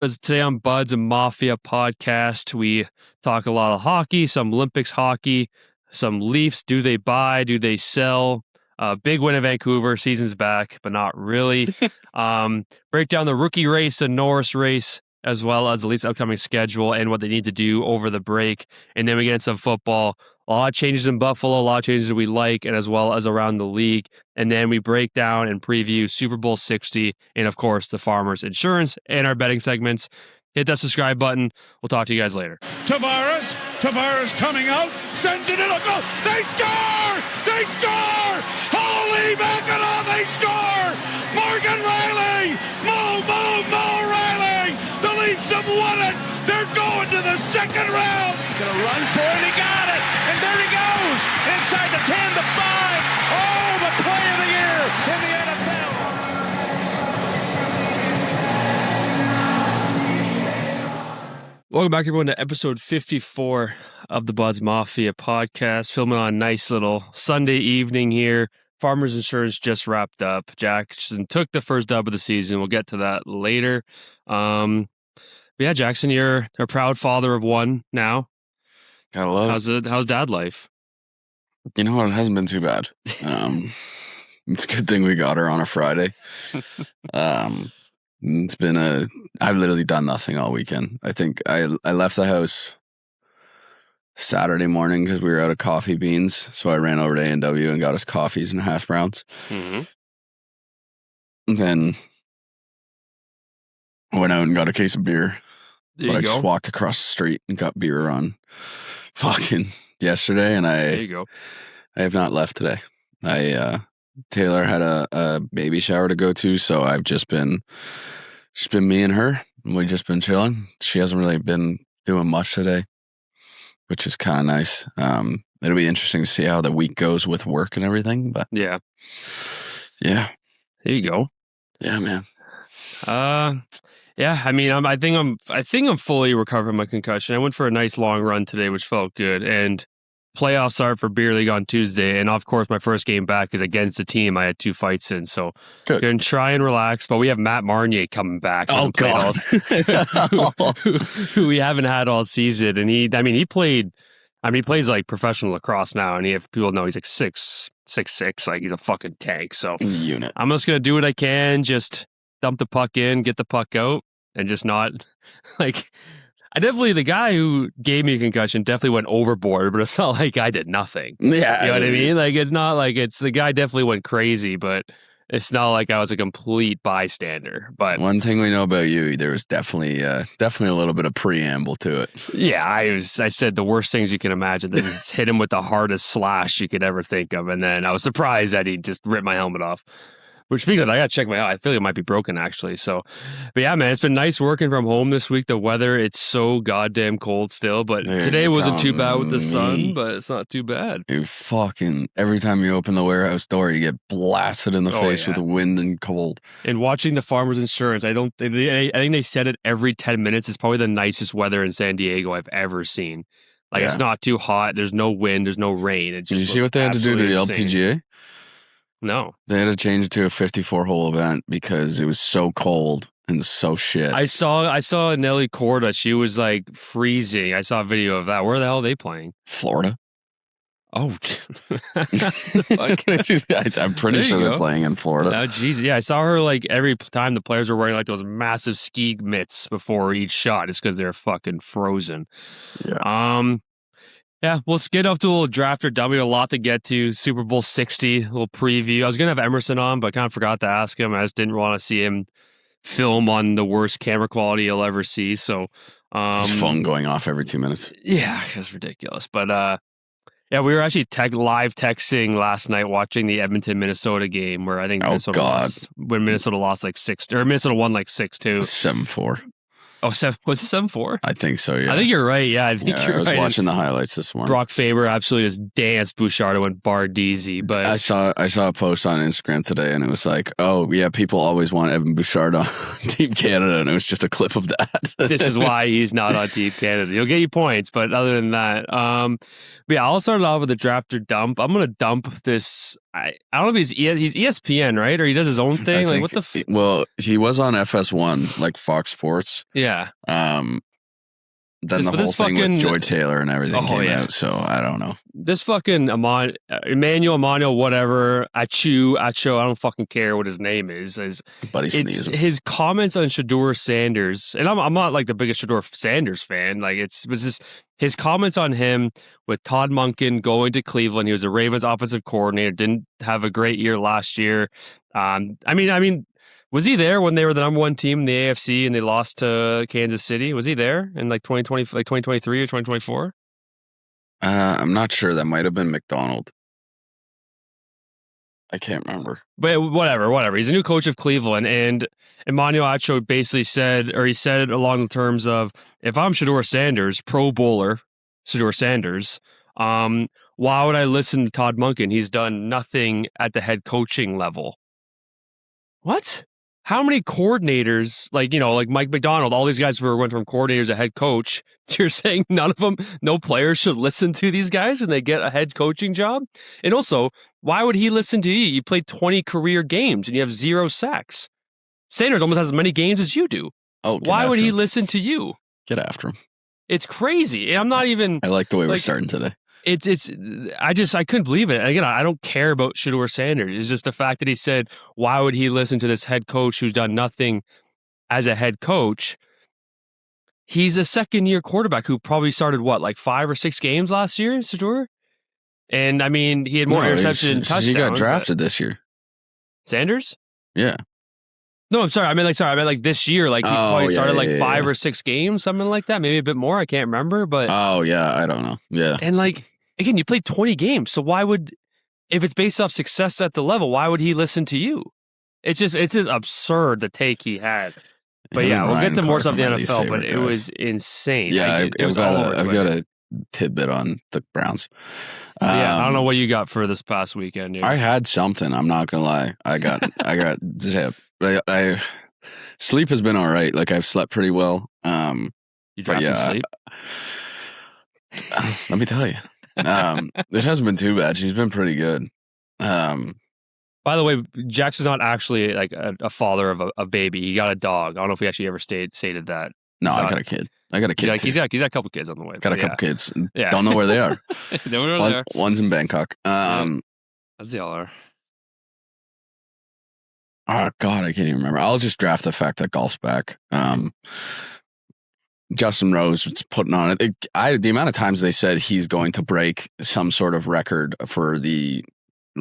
As today on Buds Mafia podcast, we talk a lot of hockey, some Olympics hockey, some Leafs. Do they buy? Do they sell? Big win in Vancouver. Season's back, but not really. Break down the rookie race, the Norris race, as well as the Leafs' upcoming schedule and what they need to do over the break. And then we get into some football. A lot of changes in Buffalo, a lot of changes that we like, and as well as around the league. And then we break down and preview Super Bowl 60 and, of course, the Farmers Insurance and our betting segments. Hit that subscribe button. We'll talk to you guys later. Tavares coming out, sends it in a goal. They score! They score! Holy mackerel, they score! Morgan Riley! Mo Riley! The Leafs have won it! They're going to the second round! Gonna run for it, he got it! And there he goes! Inside the 10, the 5! Oh, the play of the year in the NFL! Welcome back, everyone, to episode 54 of the Buds Mafia podcast. Filming on a nice little Sunday evening here. Farmers Insurance just wrapped up. Jackson took the first dub of the season. We'll get to that later. But yeah, Jackson, you're a proud father of one now. Gotta love it. How's dad life? You know what? It hasn't been too bad. It's a good thing we got her on a Friday. It's been I've literally done nothing all weekend. I think I left the house Saturday morning because we were out of coffee beans. So I ran over to A&W and got us coffees and hash browns. Mm-hmm. And then I went out and got a case of beer. Just walked across the street and got beer on fucking yesterday. And there you go. I have not left today. Taylor had a baby shower to go to, so I've just been me and her. We've just been chilling. She hasn't really been doing much today, which is kind of nice. It'll be interesting to see how the week goes with work and everything. But yeah. There you go. Yeah, man. Yeah. I mean, I think I'm fully recovered from my concussion. I went for a nice long run today, which felt good, and playoffs start for Beer League on Tuesday, and of course my first game back is against the team I had 2 fights in, so good. Gonna try and relax. But we have Matt Marnier coming back. Oh God, who we haven't had all season, and he plays like professional lacrosse now, and people know he's like 6'6", like he's a fucking tank. So unit. I'm just gonna do what I can, just dump the puck in, get the puck out, and just not like. The guy who gave me a concussion definitely went overboard, but it's not like I did nothing. Yeah. You know what I mean? Like, it's not like the guy definitely went crazy, but it's not like I was a complete bystander. But one thing we know about you, there was definitely a little bit of preamble to it. Yeah, I said the worst things you can imagine. Then hit him with the hardest slash you could ever think of. And then I was surprised that he just ripped my helmet off. Which, speaking of, I got to check my eye. I feel like it might be broken, actually. So, but yeah, man, it's been nice working from home this week. The weather, it's so goddamn cold still. But today wasn't too bad with the sun, but it's not too bad. Every time you open the warehouse door, you get blasted in the face with the wind and cold. And watching the Farmers Insurance, I think they said it every 10 minutes. It's probably the nicest weather in San Diego I've ever seen. Like, It's not too hot. There's no wind. There's no rain. It just Did you see what they had to do to the LPGA? No. They had to change it to a 54-hole event because it was so cold and so shit. I saw Nelly Corda. She was like freezing. I saw a video of that. Where the hell are they playing? Florida. Oh. I'm pretty sure they're playing in Florida. Oh, Jesus. Yeah, I saw her like every time the players were wearing like those massive ski mitts before each shot just because they're fucking frozen. Yeah. Yeah, let's get off to a little draft or dummy. A lot to get to. Super Bowl 60, a little preview. I was going to have Emerson on, but kind of forgot to ask him. I just didn't want to see him film on the worst camera quality you'll ever see. So, his phone going off every 2 minutes. Yeah, it's ridiculous. But yeah, we were actually live texting last night watching the Edmonton-Minnesota game where I think Minnesota lost, when Minnesota lost like 6, or Minnesota won like 6-2. 7-4. Oh, was it 7-4? I think so, yeah. I think you're right. Yeah, I think you're right. I was watching the highlights this morning. Brock Faber absolutely just danced Bouchard and went Bardizzi. But I saw a post on Instagram today, and it was like, oh, yeah, people always want Evan Bouchard on Team Canada, and it was just a clip of that. This is why he's not on Team Canada. He'll get you points, but other than that, but yeah, I'll start off with a draft or dump. I'm going to dump this I don't know if he's ESPN, right? Or he does his own thing. Like what the? Well, he was on FS1, like Fox Sports. Yeah. Then the whole thing with Joy Taylor and everything came out, so I don't know. This fucking Emmanuel, whatever, Acho, I don't fucking care what his name is. Buddy sneezing. His comments on Shedeur Sanders, and I'm not like the biggest Shedeur Sanders fan. Like it was just his comments on him with Todd Monken going to Cleveland. He was a Ravens offensive coordinator, didn't have a great year last year. I mean. Was he there when they were the number one team in the AFC and they lost to Kansas City? Was he there in like 2023 or 2024? I'm not sure. That might have been McDonald. I can't remember. But whatever. He's a new coach of Cleveland, and Emmanuel Acho basically said it along the terms of, if I'm Shedeur Sanders, Pro Bowler Shedeur Sanders, why would I listen to Todd Monken? He's done nothing at the head coaching level. What? How many coordinators, like Mike McDonald, all these guys who went from coordinators to head coach, you're saying no players should listen to these guys when they get a head coaching job? And also, why would he listen to you? You played 20 career games and you have 0 sacks. Sanders almost has as many games as you do. Oh, why would he listen to you? Get after him. It's crazy. I'm not even. I like the way we're starting today. I couldn't believe it. Again, I don't care about Shedeur Sanders. It's just the fact that he said, why would he listen to this head coach who's done nothing as a head coach? He's a second-year quarterback who probably started, 5 or 6 games last year, Shedeur? And, I mean, he had more interceptions and touchdowns. He got drafted this year. Sanders? Yeah. No, I'm sorry. I meant this year. Like, he probably started 5 or 6 games, something like that. Maybe a bit more. I can't remember. But oh, yeah. I don't know. Yeah. And, again, you played 20 games. So why would, if it's based off success at the level, why would he listen to you? It's just absurd, the take he had. But yeah, we'll get to more stuff in the NFL, but it was insane. Yeah, I've got a tidbit on the Browns. I don't know what you got for this past weekend. Dude. I had something. I'm not gonna lie. I got zip. Sleep has been all right. Like I've slept pretty well. You dropped sleep? Let me tell you, it hasn't been too bad. She's been pretty good. By the way, Jackson's not actually like a father of a baby. He got a dog. I don't know if he actually ever stated that. No, I got a kid. I got a kid. He's got a couple kids on the way. Got a couple kids. Yeah. Don't know where they are. Don't know where they are. One's in Bangkok. As they all are. Oh God, I can't even remember. I'll just draft the fact that golf's back. Justin Rose was putting on it. The amount of times they said he's going to break some sort of record for the.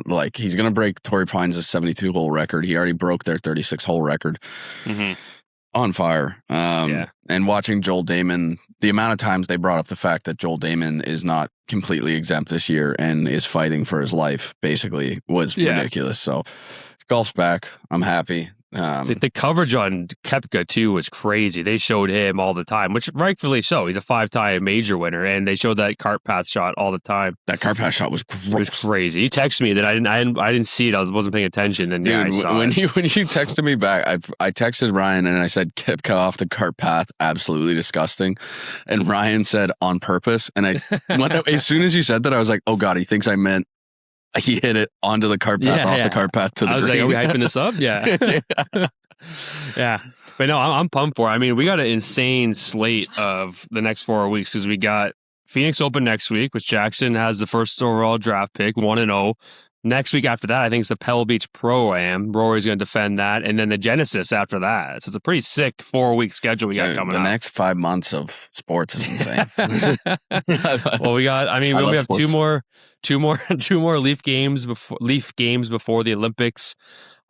Like he's going to break Torrey Pines' 72-hole record. He already broke their 36-hole record. Mm-hmm. On fire. And watching Joel Damon, the amount of times they brought up the fact that Joel Damon is not completely exempt this year and is fighting for his life, basically, was ridiculous. So golf's back. I'm happy. The coverage on Koepka too was crazy. They showed him all the time, which rightfully so. He's a 5-time major winner, and they showed that cart path shot all the time. That cart path shot was gross. It was crazy. He texted me that I didn't see it. I wasn't paying attention. And dude, I saw when you texted me back, I texted Ryan and I said Koepka off the cart path, absolutely disgusting. And Ryan said on purpose. And as soon as you said that, I was like, oh God, he thinks I meant. He hit it onto the cart path, off the cart path to the green. I was like, are we hyping this up? Yeah. Yeah. But no, I'm pumped for it. I mean, we got an insane slate of the next 4 weeks because we got Phoenix Open next week, which Jackson has the first overall draft pick, 1-0. Next week after that, I think it's the Pebble Beach Pro-Am. Rory's going to defend that. And then the Genesis after that. So it's a pretty sick 4-week schedule we got coming up. The next 5 months of sports is insane. Well, we have two more Leaf games before the Olympics.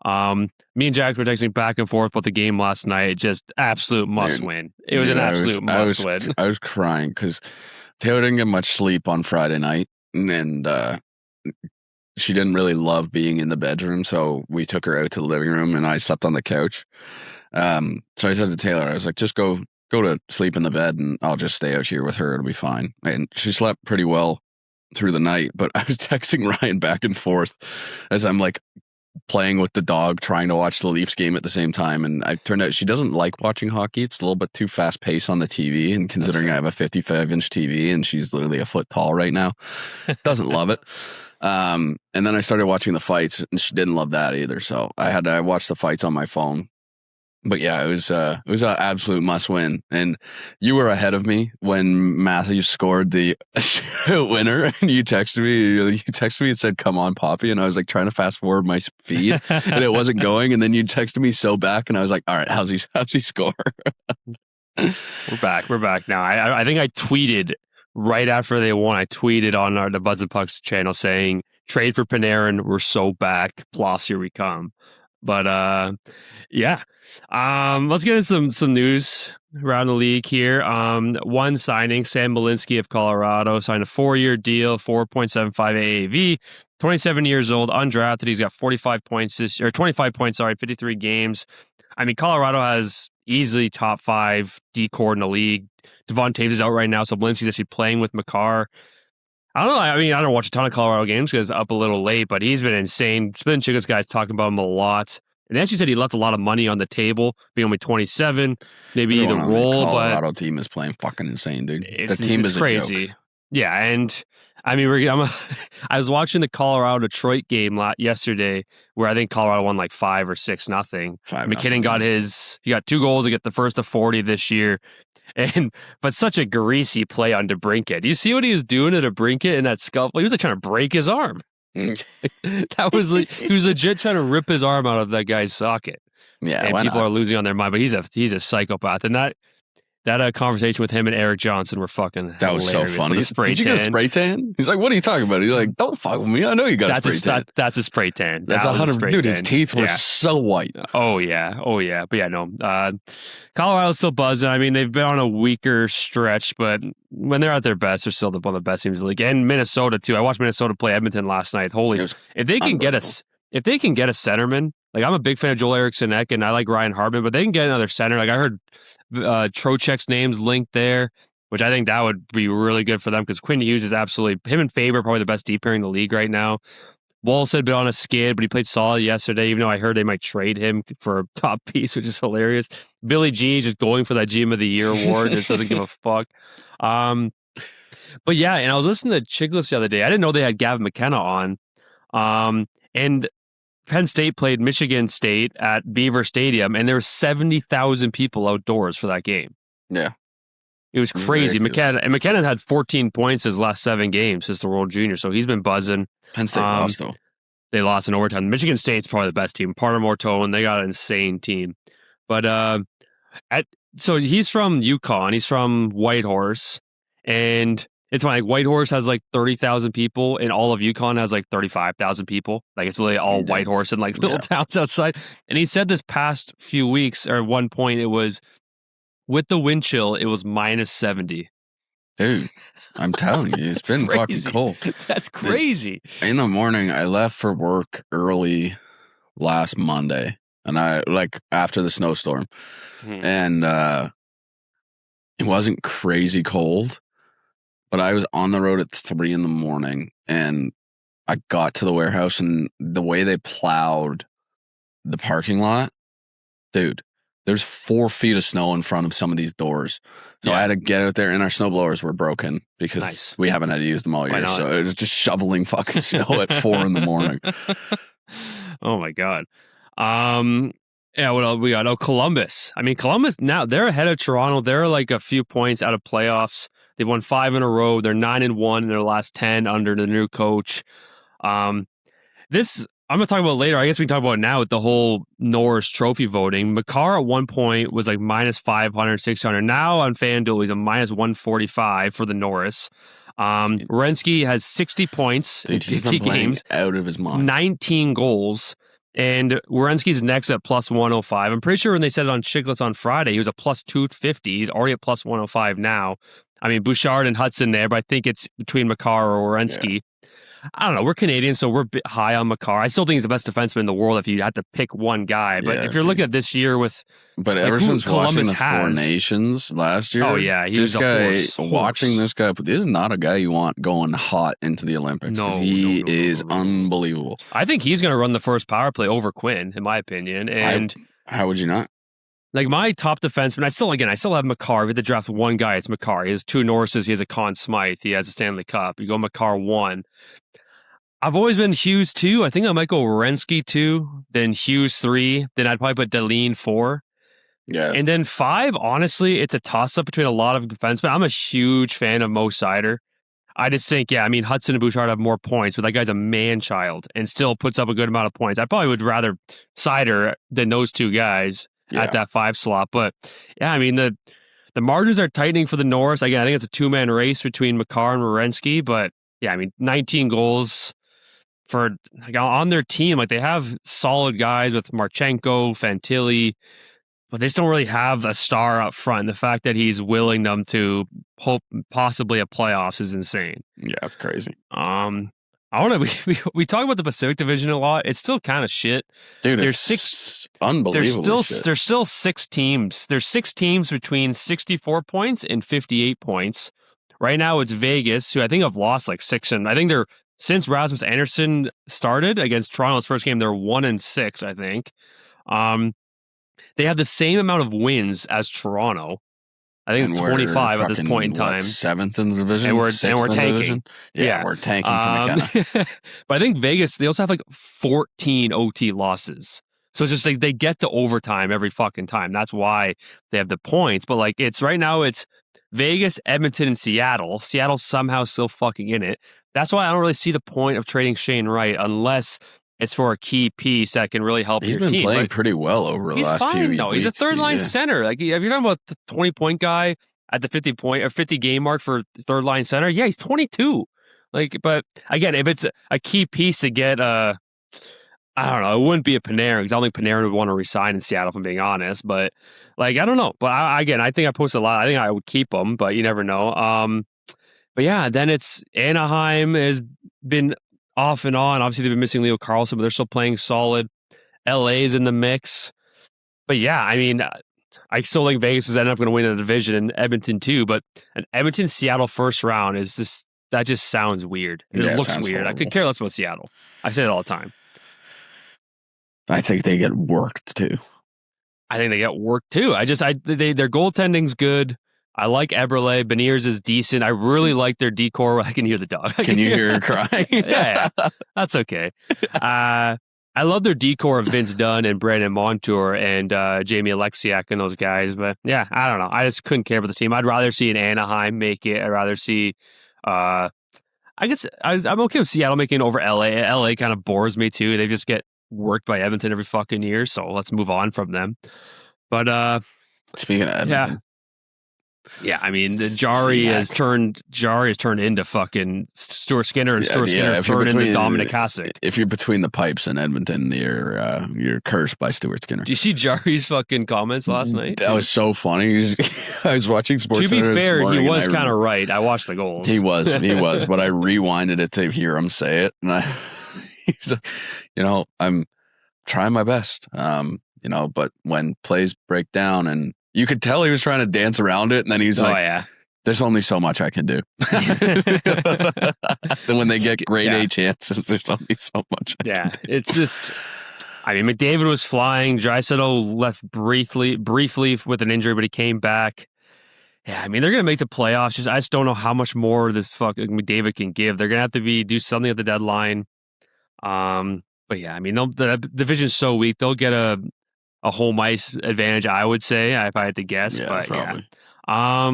Me and Jack were texting back and forth about the game last night. Just absolute must win. It was an absolute must win. I was crying because Taylor didn't get much sleep on Friday night. And, she didn't really love being in the bedroom, so we took her out to the living room, and I slept on the couch. So I said to Taylor, I was like, just go to sleep in the bed, and I'll just stay out here with her. It'll be fine. And she slept pretty well through the night, but I was texting Ryan back and forth as I'm like, playing with the dog, trying to watch the Leafs game at the same time. And I turned out she doesn't like watching hockey. It's a little bit too fast paced on the TV. And considering I have a 55-inch TV and she's literally a foot tall right now, doesn't love it. And then I started watching the fights and she didn't love that either. So I watched the fights on my phone. But yeah, it was an absolute must win. And you were ahead of me when Matthews scored the winner. And you texted me and said, "Come on, Poppy." And I was like trying to fast forward my feed and it wasn't going. And then you texted me so back and I was like, all right, how's he score? We're back now. I think I tweeted right after they won. I tweeted on the Buds and Pucks channel saying, "Trade for Panarin. We're so back. Plus, here we come." But yeah. Let's get into some news around the league here. One signing, Sam Malinski of Colorado, signed a 4-year deal, 4.75 AAV, 27 years old, undrafted. He's got 25 points 53 games. I mean, Colorado has easily top 5 D-core in the league. Devon Taves is out right now, so Malinski's actually playing with Makar. I don't know. I mean, I don't watch a ton of Colorado games because up a little late, but he's been insane. Spin Chicas guys talking about him a lot. And they actually said he left a lot of money on the table, being only 27, maybe the role. The Colorado but team is playing fucking insane, dude. The team is crazy. A joke. Yeah, and I mean, I was watching the Colorado Detroit game yesterday, where I think Colorado won like 5 or 6-0. McKinnon got 2 goals to get the first of 40 this year. But such a greasy play on DeBrincat. You see what he was doing to DeBrincat in that scuffle? He was like trying to break his arm. That was like, he was legit trying to rip his arm out of that guy's socket. Yeah, and people are losing on their mind. But he's a psychopath, and that conversation with him and Eric Johnson were fucking that was so funny. Did you get a spray tan? He's like, "What are you talking about?" He's like, "Don't fuck with me. I know you got a spray tan." That's a spray tan. That's 100. Dude, his teeth were so white. Oh yeah. But yeah, no. Colorado's still buzzing. I mean, they've been on a weaker stretch, but when they're at their best, they're still one of the best teams in the league. And Minnesota too. I watched Minnesota play Edmonton last night. If they can get a centerman. Like, I'm a big fan of Joel Eriksson Ek, and I like Ryan Hartman, but they can get another center. Like, I heard Trocheck's name's linked there, which I think that would be really good for them because Quinn Hughes is absolutely, him and Faber, probably the best deep pairing in the league right now. Walls had been on a skid, but he played solid yesterday, even though I heard they might trade him for a top piece, which is hilarious. Billy G just going for that GM of the Year award. Just doesn't give a fuck. But yeah, and I was listening to Chicklets the other day. I didn't know they had Gavin McKenna on. And Penn State played Michigan State at Beaver Stadium, and there were 70,000 people outdoors for that game. Yeah. It was crazy. McKenna had 14 points his last 7 games since the World Junior, so he's been buzzing. Penn State lost, though. They lost in overtime. Michigan State's probably the best team. Parter Tone, they got an insane team. But so he's from UConn. He's from Whitehorse, and it's funny, like Whitehorse has like 30,000 people, and all of UConn has like 35,000 people. Like, it's literally all Whitehorse and like little towns outside. And he said this past few weeks, or at one point, it was with the wind chill, it was minus 70. Dude, I'm telling you, it's been fucking cold. That's crazy. In the morning, I left for work early last Monday, and I like after the snowstorm, and it wasn't crazy cold. But I was on the road at 3 a.m, and I got to the warehouse, and the way they plowed the parking lot, dude, there's 4 feet of snow in front of some of these doors. So I had to get out there, and our snowblowers were broken because we haven't had to use them all year. So it was just shoveling fucking snow at 4 a.m. Oh my God. Yeah, what else we got? Oh, Columbus. I mean, Columbus now, they're ahead of Toronto. They're like a few points out of playoffs. They've won 5 in a row. They're 9-1 in their last 10 under the new coach. This I'm going to talk about later. I guess we can talk about it now with the whole Norris trophy voting. Makar at one point was like minus 500, 600. Now on FanDuel, he's a minus 145 for the Norris. Werenski has 60 points in 50 games. Out of his mind. 19 goals. And Werenski's next at plus 105. I'm pretty sure when they said it on Chicklets on Friday, he was a plus 250. He's already at plus 105 now. I mean, Bouchard and Hudson there, but I think it's between Makar or Werenski. I don't know. We're Canadians, so we're a bit high on Makar. I still think he's the best defenseman in the world if you had to pick one guy. But if you're looking at this year with, but ever since watching the Four Nations last year, he was a horse. Watching this guy, this is not a guy you want going hot into the Olympics. No, he is unbelievable. I think he's going to run the first power play over Quinn, in my opinion. And how would you not? Like my top defenseman, I still have Makar. We had to draft one guy. It's Makar. He has 2 Norrises. He has a Conn Smythe. He has a Stanley Cup. You go Makar 1. I've always been Hughes 2. I think I might go Werenski 2, then Hughes 3. Then I'd probably put Dahlin 4. Yeah. And then 5, honestly, it's a toss-up between a lot of defensemen. I'm a huge fan of Mo Seider. I just think, Hudson and Bouchard have more points, but that guy's a man-child and still puts up a good amount of points. I probably would rather Seider than those 2 guys at that 5 slot. But, the margins are tightening for the Norris. Again, I think it's a 2-man race between Makar and Werenski. But, 19 goals for on their team. Like, they have solid guys with Marchenko, Fantilli, but they just don't really have a star up front. The fact that he's willing them to hope possibly a playoffs is insane. Yeah, it's crazy. I don't know. We talk about the Pacific Division a lot. It's still kind of shit. Dude, there's 6 unbelievable. There's still 6 teams. There's 6 teams between 64 points and 58 points. Right now, it's Vegas, who I think have lost like 6, and I think they're since Rasmus Anderson started against Toronto's first game, they're 1-6. I think. They have the same amount of wins as Toronto. I think it's 25 at this point in time. 7th in the division, and we're tanking. Yeah, we're tanking for McKenna. But I think Vegas, they also have like 14 OT losses. So it's just like they get to overtime every fucking time. That's why they have the points. But like right now it's Vegas, Edmonton, and Seattle. Seattle's somehow still fucking in it. That's why I don't really see the point of trading Shane Wright unless it's for a key piece that can really help your team. He's been playing pretty well over the last few weeks. He's a third-line center. Like, if you're talking about the 20-point guy at the 50 game mark for third-line center, he's 22. Like, but again, if it's a key piece to get, I don't know, it wouldn't be a Panarin because I don't think Panarin would want to resign in Seattle, if I'm being honest. But like, I don't know. But I think I posted a lot. I think I would keep him, but you never know. But then it's Anaheim has been off and on. Obviously, they've been missing Leo Carlson, but they're still playing solid. LA is in the mix. But I still think Vegas is ended up going to win the division, and Edmonton too. But an Edmonton-Seattle first round that just sounds weird. It looks weird. Horrible. I could care less about Seattle. I say it all the time. I think they get worked too. Their goaltending's good. I like Eberle. Beniers is decent. I really like their decor. I can hear the dog. Can you hear her crying? Yeah, that's okay. I love their decor of Vince Dunn and Brandon Montour and Jamie Alexiak and those guys. But I don't know. I just couldn't care about this team. I'd rather see an Anaheim make it. I'd rather see. I guess I'm okay with Seattle making it over LA. LA kind of bores me too. They just get worked by Edmonton every fucking year. So let's move on from them. But speaking of Edmonton. The Jari has turned into fucking Stuart Skinner, and Stuart Skinner turned into Dominic Hasek. If you're between the pipes in Edmonton, you're cursed by Stuart Skinner. Do you see Jari's fucking comments last night? That was so funny. I was watching Sports. To be fair, he was kind of right. I watched the goals. He was, but I rewinded it to hear him say it, and he's like, I'm trying my best, but when plays break down and. You could tell he was trying to dance around it, and then he's there's only so much I can do. Then when they get grade A chances, there's only so much I can do. It's just... McDavid was flying. Draisaitl left briefly with an injury, but he came back. Yeah, they're going to make the playoffs. I just don't know how much more this fucking McDavid can give. They're going to have to do something at the deadline. But the division's so weak. They'll get a home ice advantage, I would say, if I had to guess. Yeah, probably. I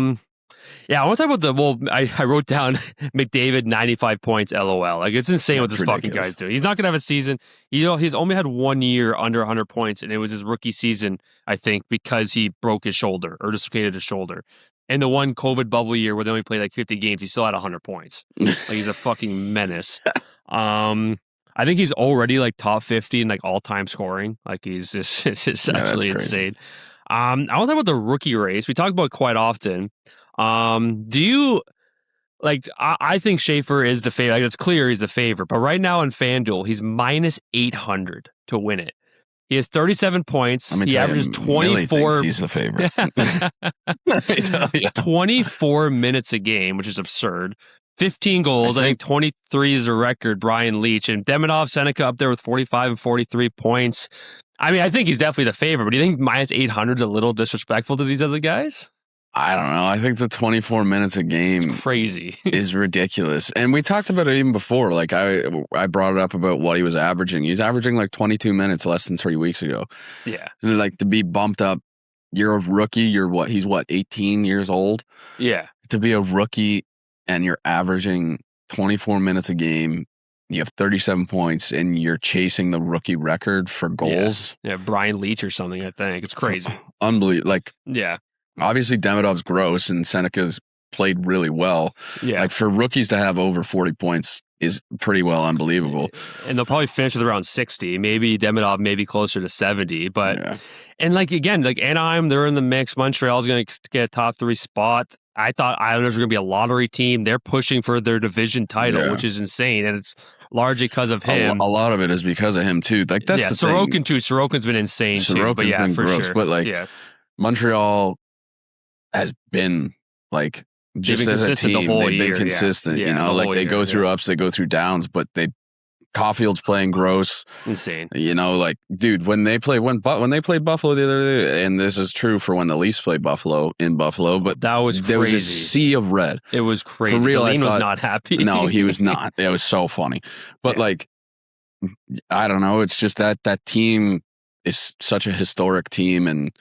want to talk about I wrote down McDavid 95 points, LOL. Like, it's insane what this fucking guy's doing. He's not going to have a season. He's only had 1 year under 100 points, and it was his rookie season, I think, because he broke his shoulder or dislocated his shoulder. And the one COVID bubble year where they only played like 50 games, he still had 100 points. Like, he's a fucking menace. I think he's already like top 50 in like all-time scoring. Like, it's just absolutely insane. I want to talk about the rookie race. We talk about it quite often. Do you like I think Schaefer is the favorite. Like, it's clear he's the favorite. But right now in FanDuel, he's minus 800 to win it. He has 37 points. He averages 24. He's the favorite. Let me tell you. 24 minutes a game, which is absurd. 15 goals. I think 23 is a record. Brian Leach and Demidov, Seneca up there with 45 and 43 points. I mean, I think he's definitely the favorite. But do you think minus 800 is a little disrespectful to these other guys? I don't know. I think the 24 minutes a game it's crazy. is ridiculous. And we talked about it even before. Like I brought it up about what he was averaging. He's averaging like 22 minutes less than 3 weeks ago. Yeah. Like to be bumped up. You're a rookie. You're what? He's what? 18 years old. Yeah. To be a rookie and you're averaging 24 minutes a game. You have 37 points and you're chasing the rookie record for goals. Yeah. Brian Leach or something, I think. It's crazy. Unbelievable. Like, yeah. Obviously, Demidov's gross and Seneca's played really well. Yeah. Like for rookies to have over 40 points is pretty well unbelievable. And they'll probably finish with around 60. Maybe Demidov maybe closer to 70. But and like again, like Anaheim, they're in the mix. Montreal's going to get a top 3 spot. I thought Islanders were going to be a lottery team. They're pushing for their division title, which is insane. And it's largely because of him. A lot of it is because of him too. Like that's the Sorokin thing. too. Sorokin's been insane too. But yeah, been for gross. sure. But like Montreal has been like just as a team, they've been consistent. You know, like they go through ups, they go through downs, but Caulfield's playing gross, insane. You know, like dude, when they played Buffalo the other day, and this is true for when the Leafs played Buffalo in Buffalo, but that was crazy. There was a sea of red. It was crazy. For real, Deline was not happy. No, he was not. It was so funny, but like, I don't know. It's just that team is such a historic team, and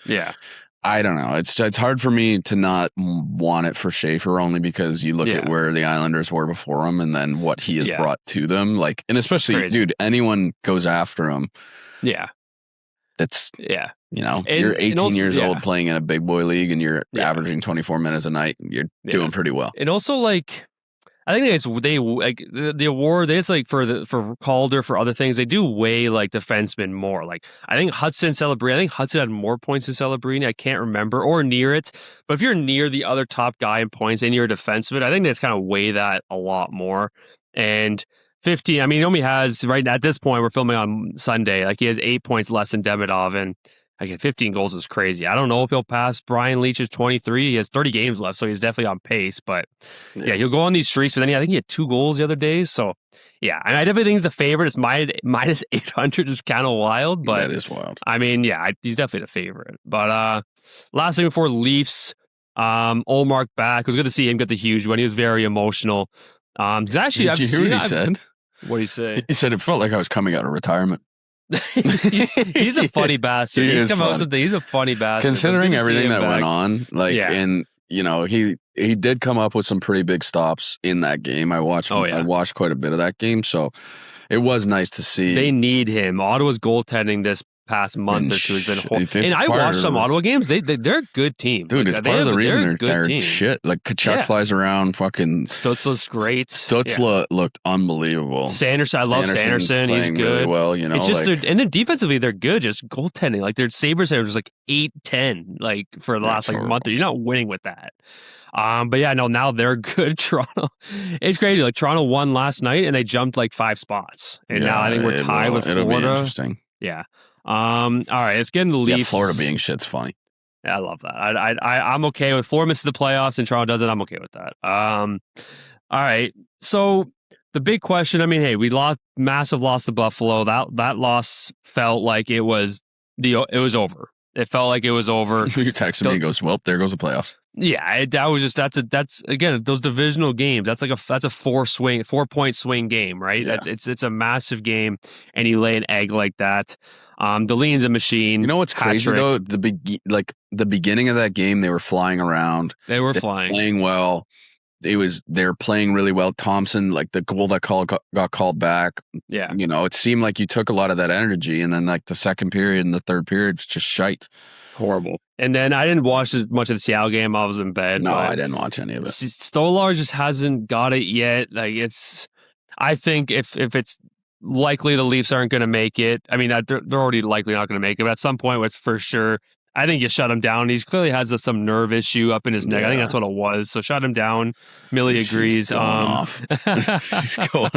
I don't know. It's hard for me to not want it for Schaefer only because you look at where the Islanders were before him and then what he has brought to them. Like, and especially, dude, anyone goes after him. Yeah. That's, you know, you're 18 years old playing in a big boy league and you're averaging 24 minutes a night. You're doing pretty well. And also, like, I think they like the award. It's like for Calder, for other things, they do weigh like defensemen more. Like I think Hudson had more points than Celebrini. I can't remember or near it. But if you're near the other top guy in points and you're a defenseman, I think they just kind of weigh that a lot more. And 15. I mean, he only has right at this point. We're filming on Sunday. Like he has 8 points less than Demidov, and again, 15 goals is crazy. I don't know if he'll pass Brian Leach's 23. He has 30 games left, so he's definitely on pace. But yeah, he'll go on these streaks. But then I think he had 2 goals the other day. So yeah, and I definitely think he's the favorite. It's minus 800 is kind of wild, but that is wild. I mean, yeah, he's definitely the favorite. But last thing before Leafs, Ullmark back. It was good to see him get the huge one. He was very emotional. Actually, did you hear what he said? What did he say? He said it felt like I was coming out of retirement. he's a funny bastard. He's a funny bastard. Considering everything that went on, like, and you know, he did come up with some pretty big stops in that game. I watched quite a bit of that game, so it was nice to see. They need him. Ottawa's goaltending this past month or two has been horrible. And I watched some Ottawa games. They're a good team. Dude, it's part of the reason they're shit. Like Kachuk flies around fucking. Stutzla's great. Stutzla looked unbelievable. Sanderson, I love Sanderson. He's good. Really well, you know. It's just and then defensively they're good. Just goaltending. Like their Sabres have just like 8-10 like for the last month. You're not winning with that. But yeah, no, now they're good. Toronto, it's crazy. Like Toronto won last night and they jumped like 5 spots, and now I think we're tied with Florida. It'll be interesting. Yeah. All right, let's get into the Leafs. Yeah, Florida being shit's funny. Yeah, I love that. I'm okay with Florida misses the playoffs and Toronto does it. I'm okay with that. All right. So the big question, I mean, hey, we massive loss to Buffalo. That loss felt like it was over. It felt like it was over. You texted me and goes, well, there goes the playoffs. Yeah, that's again those divisional games. That's a 4-point swing game, right? Yeah. It's a massive game, and you lay an egg like that. Deline's a machine. You know what's crazy though? The beginning of that game, they were flying around. They were playing well. They were playing really well. Thompson, like the goal that got called back. Yeah, you know, it seemed like you took a lot of that energy, and then like the second period and the third period, it's just shite. Horrible. And then I didn't watch as much of the Seattle game. I was in bed. No, I didn't watch any of it. Stolar just hasn't got it yet. Like I think if it's likely the Leafs aren't going to make it. I mean, they're already likely not going to make it. But at some point, it's for sure I think you shut him down. He clearly has some nerve issue up in his neck. I think that's what it was. So shut him down. Millie agrees. She's going off. She's going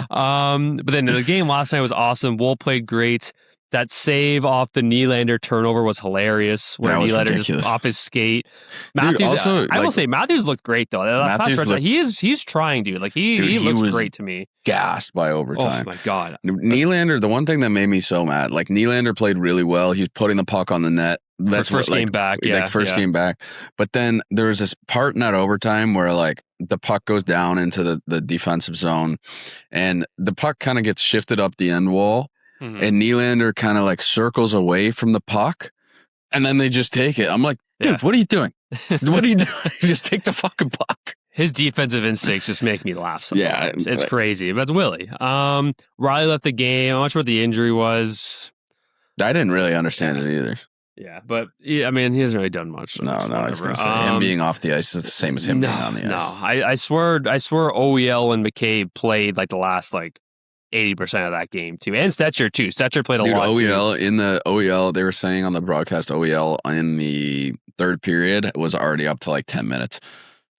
off. But then the game last night was awesome. Wool played great. That save off the Nylander turnover was hilarious. Where Nylander just off his skate. Matthews, dude, I will say Matthews looked great though. He's trying, dude. Like he looks great to me. Gassed by overtime. Oh my god. Nylander, the one thing that made me so mad, like Nylander played really well. He was putting the puck on the net. That's first game back. Yeah, first game back. But then there was this part in that overtime where like the puck goes down into the defensive zone, and the puck kind of gets shifted up the end wall. Mm-hmm. And Nylander kind of like circles away from the puck, and then they just take it. I'm like, dude, what are you doing? What are you doing? Just take the fucking puck. His defensive instincts just make me laugh sometimes. It's crazy. But it's Willie. Riley left the game. I'm not sure what the injury was. I didn't really understand it either. Yeah, but I mean, he hasn't really done much. So no, I was going to say him being off the ice is the same as him being on the ice. No, I swear OEL and McCabe played like the last like 80% of that game too, and Stetcher too. Stetcher played a lot. OEL too. In the OEL, they were saying on the broadcast, OEL in the third period was already up to like 10 minutes.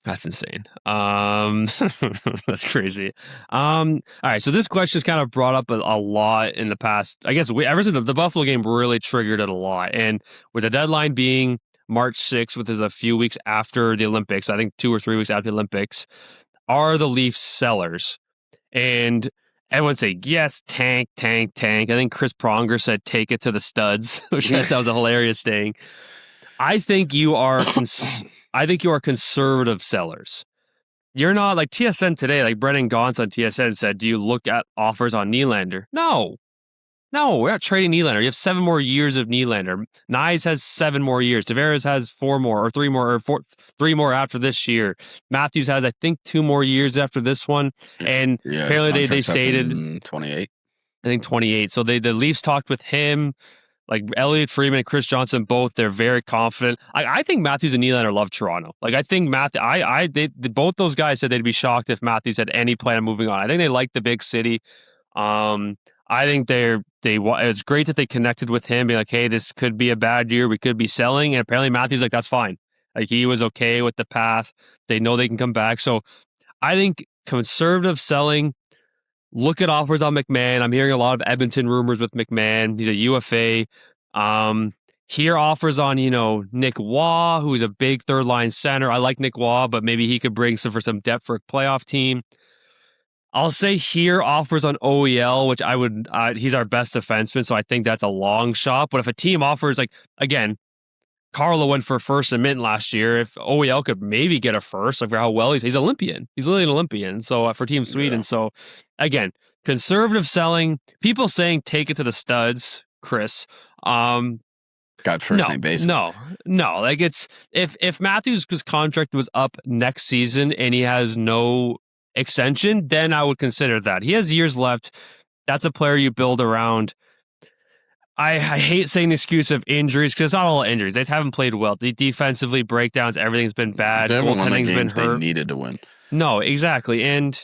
That's insane. That's crazy. All right, so this question's kind of brought up a lot in the past. I guess ever since the Buffalo game really triggered it a lot, and with the deadline being March 6th, which is a few weeks after the Olympics, I think 2 or 3 weeks after the Olympics, are the Leafs sellers? And everyone say, yes, tank. I think Chris Pronger said, take it to the studs, which I thought was a hilarious thing. I think you are conservative sellers. You're not like TSN today, like Brennan Gaunce on TSN said, do you look at offers on Nylander? No, we're not trading Nylander. You have 7 more years of Nylander. Nyes has 7 more years. Tavares has 4 more or 3 more or 3 more after this year. Matthews has, I think, 2 more years after this one. And apparently they stated 28. I think 28. So the Leafs talked with him, like Elliot Friedman and Chris Johnson, both. They're very confident. I think Matthews and Nylander love Toronto. Like I think both those guys said they'd be shocked if Matthews had any plan of moving on. I think they like the big city. I think it's great that they connected with him, being like, hey, this could be a bad year. We could be selling. And apparently Matthews like, that's fine. Like he was okay with the path. They know they can come back. So I think conservative selling, look at offers on McMahon. I'm hearing a lot of Edmonton rumors with McMahon. He's a UFA. Hear offers on, Nick Waugh, who's a big third line center. I like Nick Waugh, but maybe he could bring some depth for a playoff team. I'll say here offers on OEL, which I would, he's our best defenseman, so I think that's a long shot. But if a team offers, like, again, Carlo went for first and mint last year. If OEL could maybe get a first, like for how well he's Olympian. He's literally an Olympian. So for Team Sweden. Yeah. So again, conservative selling, people saying take it to the studs, Chris. Got first name basis. No. Like it's, if Matthews' contract was up next season and he has no extension, then I would consider that. He has years left. That's a player you build around. I hate saying the excuse of injuries because it's not all injuries. They just haven't played well. Defensively, breakdowns, everything's been bad. Goaltending's been hurt. They needed to win. No, exactly. And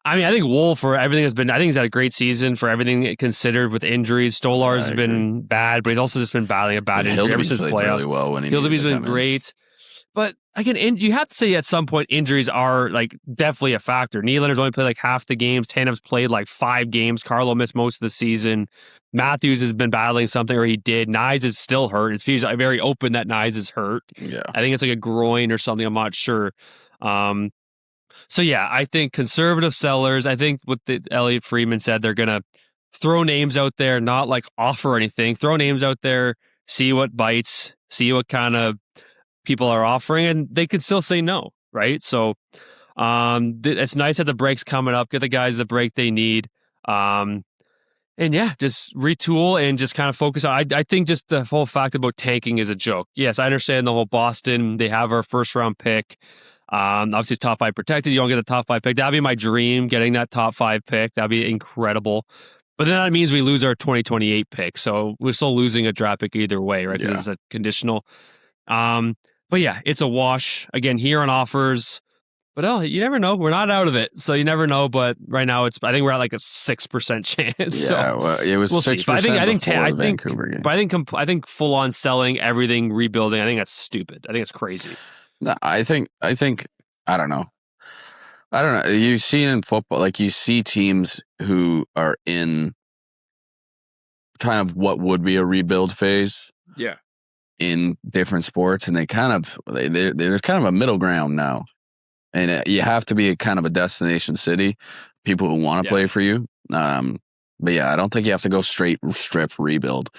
I mean, I think Wool for everything I think he's had a great season for everything considered with injuries. Stolar's been bad, but he's also just been battling a bad injury ever since playoffs. Really well when Hildeby's been great. But again, you have to say at some point injuries are like definitely a factor. Nylander's only played like half the games. Tanev's played like 5 games. Carlo missed most of the season. Matthews has been battling something, or he did. Nyes is still hurt. It feels very open that Nyes is hurt. Yeah, I think it's like a groin or something. I'm not sure. So yeah, I think conservative sellers. I think what Elliot Friedman said, they're gonna throw names out there, not like offer anything. Throw names out there, see what bites, see what kind of people are offering, and they could still say no, right? So it's nice that the break's coming up. Get the guys the break they need. And yeah, just retool and just kind of focus on. I think just the whole fact about tanking is a joke. Yes, I understand the whole Boston. They have our first round pick. Obviously, top 5 protected. You don't get a top 5 pick. That'd be my dream, getting that top 5 pick. That'd be incredible. But then that means we lose our 2028 pick. So we're still losing a draft pick either way, right? Because it's a conditional. But yeah, it's a wash. Again, here on offers, But you never know. We're not out of it, so you never know. But right now, I think we're at like a 6% chance. Yeah, so well, it was 6%. But I think Vancouver game. But I think full on selling everything, rebuilding. I think that's stupid. I think it's crazy. No, I think I don't know. You see in football, like you see teams who are in kind of what would be a rebuild phase. Yeah. In different sports, and there's kind of a middle ground now, and you have to be a kind of a destination city, people who want to play for you. But yeah, I don't think you have to go strip rebuild.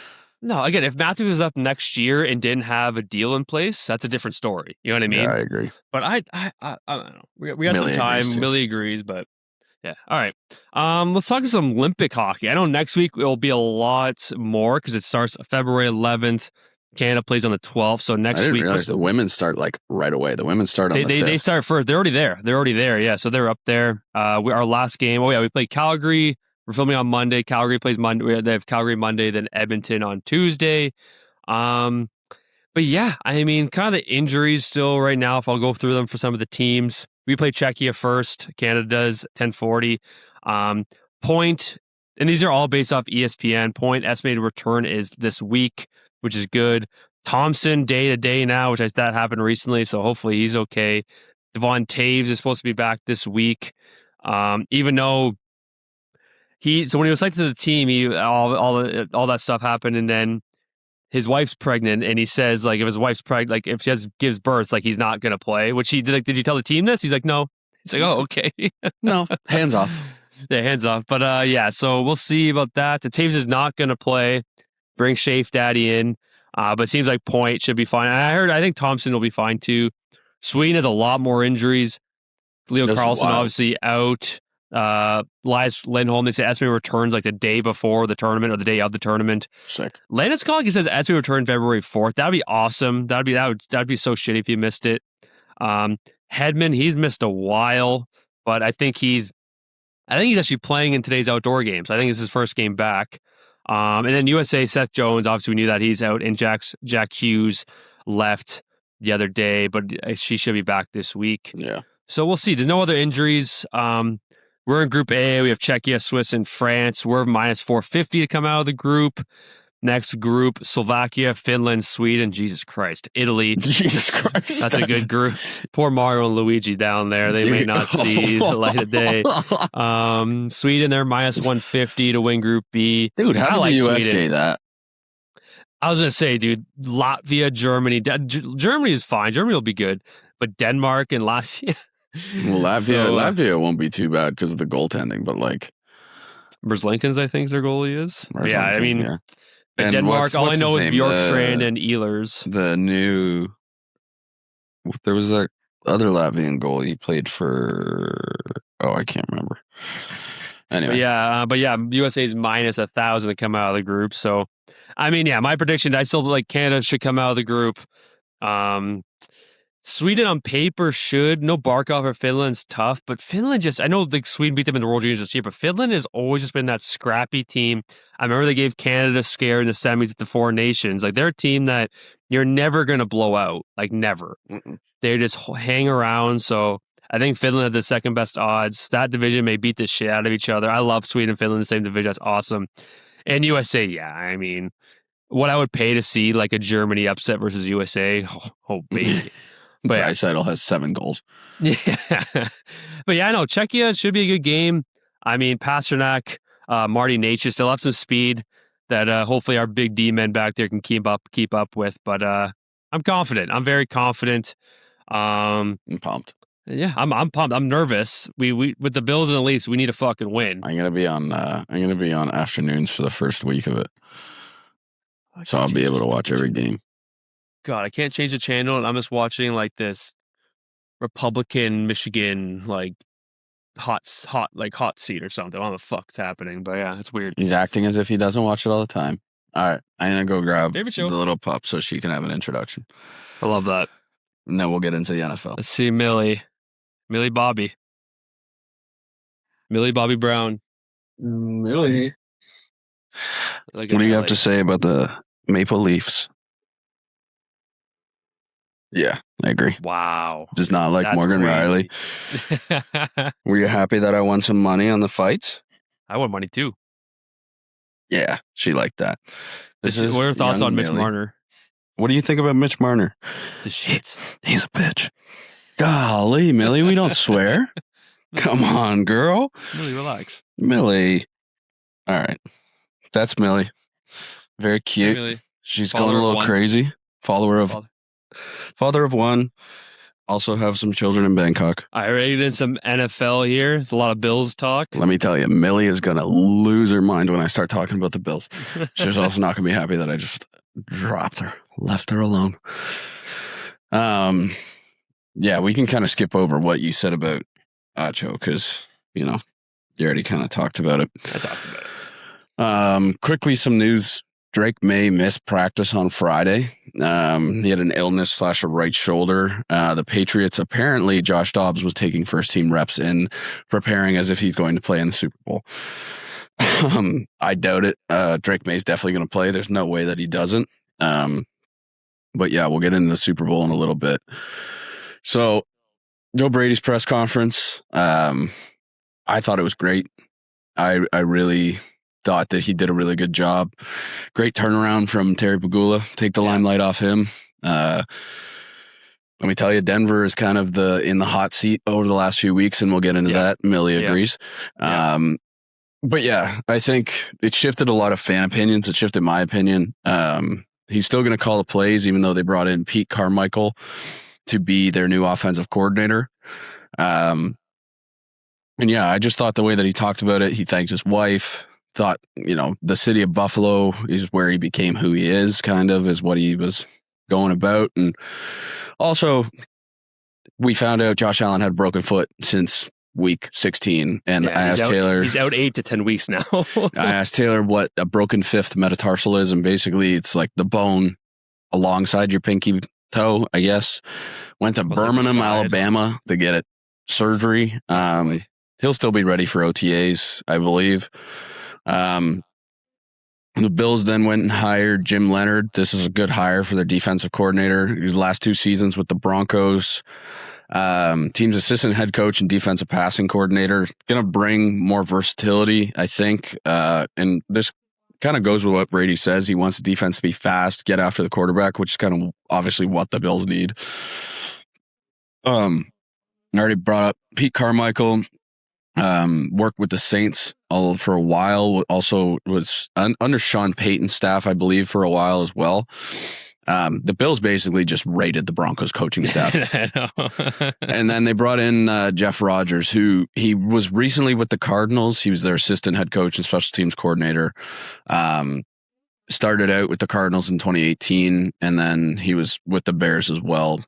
No, again, if Matthews was up next year and didn't have a deal in place, that's a different story. You know what I mean? Yeah, I agree. But I don't know. We got some time. Millie agrees, but yeah. All right. Let's talk some Olympic hockey. I know next week it will be a lot more because it starts February 11th. Canada plays on the 12th, so next week. I didn't realize the women start like right away. The women start on the 5th. They start first. They're already there. Yeah, so they're up there. Our last game. We played Calgary. We're filming on Monday. Calgary plays Monday. They have Calgary Monday, then Edmonton on Tuesday. But yeah, I mean, kind of the injuries still right now. If I'll go through them for some of the teams, we play Czechia first. Canada does 10:40. Point, and these are all based off ESPN. Point estimated return is this week, which is good. Thompson day to day now, which that happened recently, so hopefully he's okay. Devon Taves is supposed to be back this week, even though so when he was selected to the team, all that stuff happened, and then his wife's pregnant, and he says like if his wife's pregnant, like if she gives birth, like he's not gonna play. Which he did. Like, did you tell the team this? He's like, no. He's like, oh, okay. No, hands off. Yeah, hands off. But yeah, so we'll see about that. The Taves is not gonna play. Bring Schaefer Daddy in. But it seems like Point should be fine. I think Thompson will be fine too. Sweden has a lot more injuries. Leo Carlson obviously out. Elias Lindholm, they say estimated returns like the day before the tournament or the day of the tournament. Sick. Landeskog, he says estimated return February 4th. That'd be awesome. That'd be so shitty if you missed it. Hedman, he's missed a while, but I think he's actually playing in today's outdoor games. I think it's his first game back. And then USA, Seth Jones, obviously we knew that he's out, and Jack Hughes left the other day, but she should be back this week. Yeah. So we'll see. There's no other injuries. We're in Group A. We have Czechia, Swiss, and France. We're minus 450 to come out of the group. Next group, Slovakia, Finland, Sweden. Jesus Christ. Italy. Jesus Christ. That's a good group. Poor Mario and Luigi down there. They may not see the light of day. Sweden, they're minus 150 to win Group B. Dude, how did the US get that? I was going to say, dude, Latvia, Germany. Germany is fine. Germany will be good. But Denmark and Latvia. Well, Latvia won't be too bad because of the goaltending, but like Merzlikins, I think their goalie is. Yeah, I mean, yeah. And Denmark, all I know is Bjorkstrand and Ehlers. There was that other Latvian goalie he played for. Oh, I can't remember. Anyway, but yeah, USA is minus 1,000 to come out of the group. So, I mean, yeah, my prediction, I still like Canada should come out of the group. Sweden on paper should. No Barkov or Finland's tough, but Finland I know like Sweden beat them in the World Juniors this year, but Finland has always just been that scrappy team. I remember they gave Canada a scare in the semis at the Four Nations. Like they're a team that you're never going to blow out. Like never. Mm-mm. They just hang around. So I think Finland had the second best odds. That division may beat the shit out of each other. I love Sweden and Finland in the same division. That's awesome. And USA, yeah, I mean, what I would pay to see like a Germany upset versus USA. Oh baby. But Draisaitl has 7 goals. Yeah. But yeah, I know Czechia should be a good game. I mean, Pasternak, Marty Necas still have some speed that hopefully our big D men back there can keep up with. But I'm confident. I'm very confident. I'm pumped. Yeah, I'm pumped. I'm nervous. We with the Bills and the Leafs, we need to fucking win. I'm gonna be on afternoons for the first week of it, so I'll be able to watch every game. God, I can't change the channel, and I'm just watching like this Republican Michigan like hot seat or something. I don't know what the fuck's happening, but yeah, it's weird. He's acting as if he doesn't watch it all the time. All right, I'm gonna go grab the little pup so she can have an introduction. I love that. And then we'll get into the NFL. Let's see Millie Bobby Brown. Millie. What do you have to say about the Maple Leafs? Yeah, I agree. Wow. Does not like That's Morgan Riley. crazy. Were you happy that I won some money on the fights? I want money too. Yeah, she liked that. What are your thoughts young on Mitch Millie. Marner? What do you think about Mitch Marner? The shits. He's a bitch. Golly, Millie, we don't swear. Come on, girl. Millie, relax. Millie. All right. That's Millie. Very cute. Millie. She's Father going a of little one. crazy. Father of one. Also have some children in Bangkok. I rated in some NFL here. There's a lot of Bills talk. Let me tell you, Millie is going to lose her mind when I start talking about the Bills. She's also not going to be happy that I just dropped her, left her alone. Yeah, we can kind of skip over what you said about Acho because, you already kind of talked about it. I talked about it. Quickly, some news. Drake May missed practice on Friday. He had an illness / a right shoulder. The Patriots, apparently Josh Dobbs was taking first team reps in, preparing as if he's going to play in the Super Bowl. I doubt it. Drake May's definitely going to play. There's no way that he doesn't. But yeah, we'll get into the Super Bowl in a little bit. So Joe Brady's press conference, I thought it was great. I really thought that he did a really good job. Great turnaround from Terry Pagula. Take the limelight off him. Let me tell you, Denver is kind of in the hot seat over the last few weeks, and we'll get into that. Millie agrees. But yeah, I think it shifted a lot of fan opinions. It shifted my opinion. He's still going to call the plays, even though they brought in Pete Carmichael to be their new offensive coordinator. And yeah, I just thought the way that he talked about it, he thanked his wife, thought, the city of Buffalo is where he became who he is, kind of, is what he was going about. And also, we found out Josh Allen had a broken foot since week 16. And I asked Taylor. He's out 8 to 10 weeks now. I asked Taylor what a broken fifth metatarsal is. And basically, it's like the bone alongside your pinky toe, I guess. Went to Birmingham, Alabama to get it surgery. He'll still be ready for OTAs, I believe. The Bills then went and hired Jim Leonard. This is a good hire for their defensive coordinator. His last 2 seasons with the Broncos. Team's assistant head coach and defensive passing coordinator. Going to bring more versatility, I think. And this kind of goes with what Brady says. He wants the defense to be fast, get after the quarterback, which is kind of obviously what the Bills need. I already brought up Pete Carmichael. Worked with the Saints for a while. Also was under Sean Payton's staff, I believe, for a while as well. The Bills basically just raided the Broncos coaching staff. And then they brought in Jeff Rodgers, who he was recently with the Cardinals. He was their assistant head coach and special teams coordinator. Started out with the Cardinals in 2018, and then he was with the Bears as well,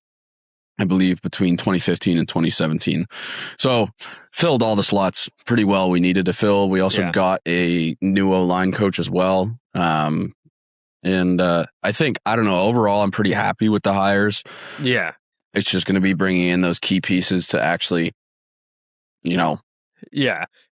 I believe, between 2015 and 2017. So filled all the slots pretty well we needed to fill. We also got a new O-line coach as well. And I think, I don't know, overall, I'm pretty happy with the hires. Yeah. It's just going to be bringing in those key pieces to actually, Yeah.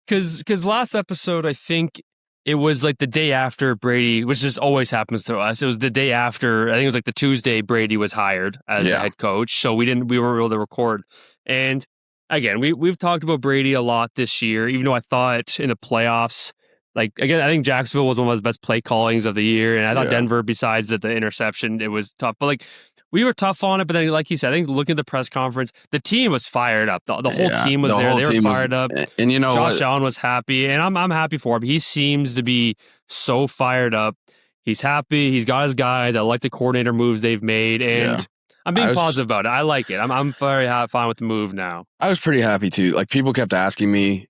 Because last episode, I think it was like the day after Brady, which just always happens to us. It was the day after, I think it was like the Tuesday Brady was hired as the head coach. So we weren't able to record. And again, we've talked about Brady a lot this year, even though I thought in the playoffs, like, again, I think Jacksonville was one of his best play callings of the year. And I thought Denver, besides the interception, it was tough. But like, we were tough on it. But then, like you said, I think looking at the press conference, the team was fired up. The whole team was there. They were fired up. And Josh Allen was happy. And I'm happy for him. He seems to be so fired up. He's happy. He's got his guys. I like the coordinator moves they've made. And I'm being positive about it. I like it. I'm very fine with the move now. I was pretty happy too. Like, people kept asking me,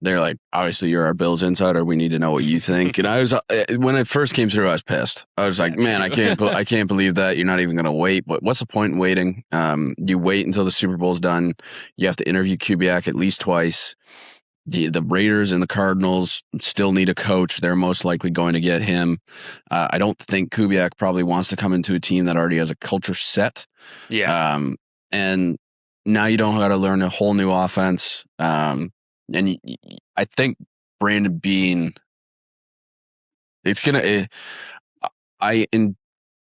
they're like, obviously you're our Bills insider. We need to know what you think. And I was, when it first came through, I was pissed. I was like, man, I can't believe that you're not even going to wait. What's the point in waiting? You wait until the Super Bowl's done. You have to interview Kubiak at least twice. The Raiders and the Cardinals still need a coach. They're most likely going to get him. I don't think Kubiak probably wants to come into a team that already has a culture set. Yeah. And now you don't got to learn a whole new offense. And I think Brandon Beane, it's gonna.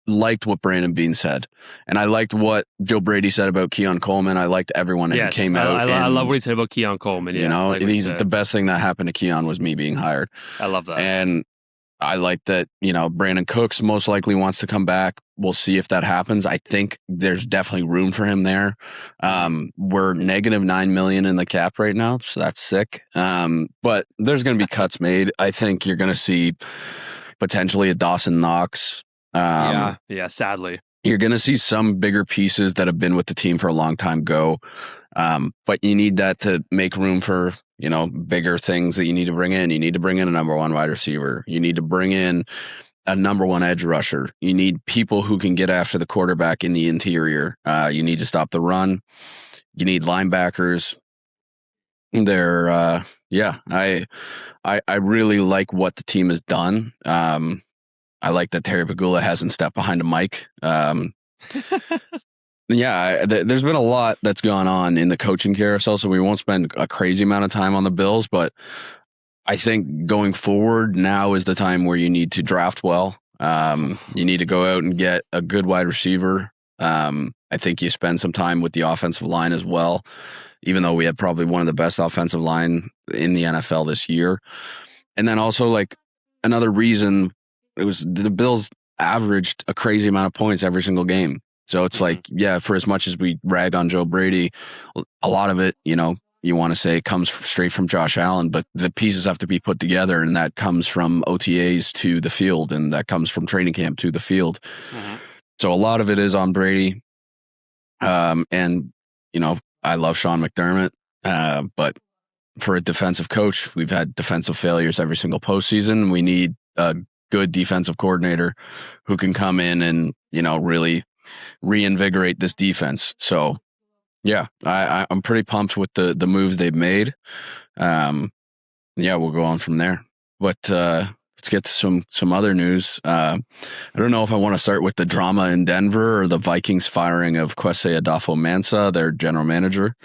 liked what Brandon Beane said, and I liked what Joe Brady said about Keon Coleman. I liked everyone that came out. I love what he said about Keon Coleman. You know, he's the best thing that happened to Keon was me being hired. I love that. And I like that, you know, Brandon Cooks most likely wants to come back. We'll see if that happens. I think there's definitely room for him there. We're negative $9 million in the cap right now, so that's sick. But there's going to be cuts made. I think you're going to see potentially a Dawson Knox. Sadly. You're going to see some bigger pieces that have been with the team for a long time go. But you need that to make room for, you know, bigger things that you need to bring in. You need to bring in a number one wide receiver. You need to bring in a number one edge rusher. You need people who can get after the quarterback in the interior. You need to stop the run. You need linebackers. I really like what the team has done. I like that Terry Pagula hasn't stepped behind a mic. There's been a lot that's gone on in the coaching carousel, so we won't spend a crazy amount of time on the Bills, but I think going forward, now is the time where you need to draft well. You need to go out and get a good wide receiver. I think you spend some time with the offensive line as well, even though we had probably one of the best offensive line in the NFL this year. And then also, like, another reason, it was the Bills averaged a crazy amount of points every single game. So it's like, yeah, for as much as we rag on Joe Brady, a lot of it, you know, you want to say comes straight from Josh Allen, but the pieces have to be put together, and that comes from OTAs to the field, and that comes from training camp to the field. So a lot of it is on Brady. And, you know, I love Sean McDermott, but for a defensive coach, we've had defensive failures every single postseason. We need a good defensive coordinator who can come in and, you know, really reinvigorate this defense. So yeah, I'm pretty pumped with the moves they've made. We'll go on from there. But let's get to some other news. I don't know if I want to start with the drama in Denver or the Vikings firing of Kwesi Adolfo-Mensah, their general manager.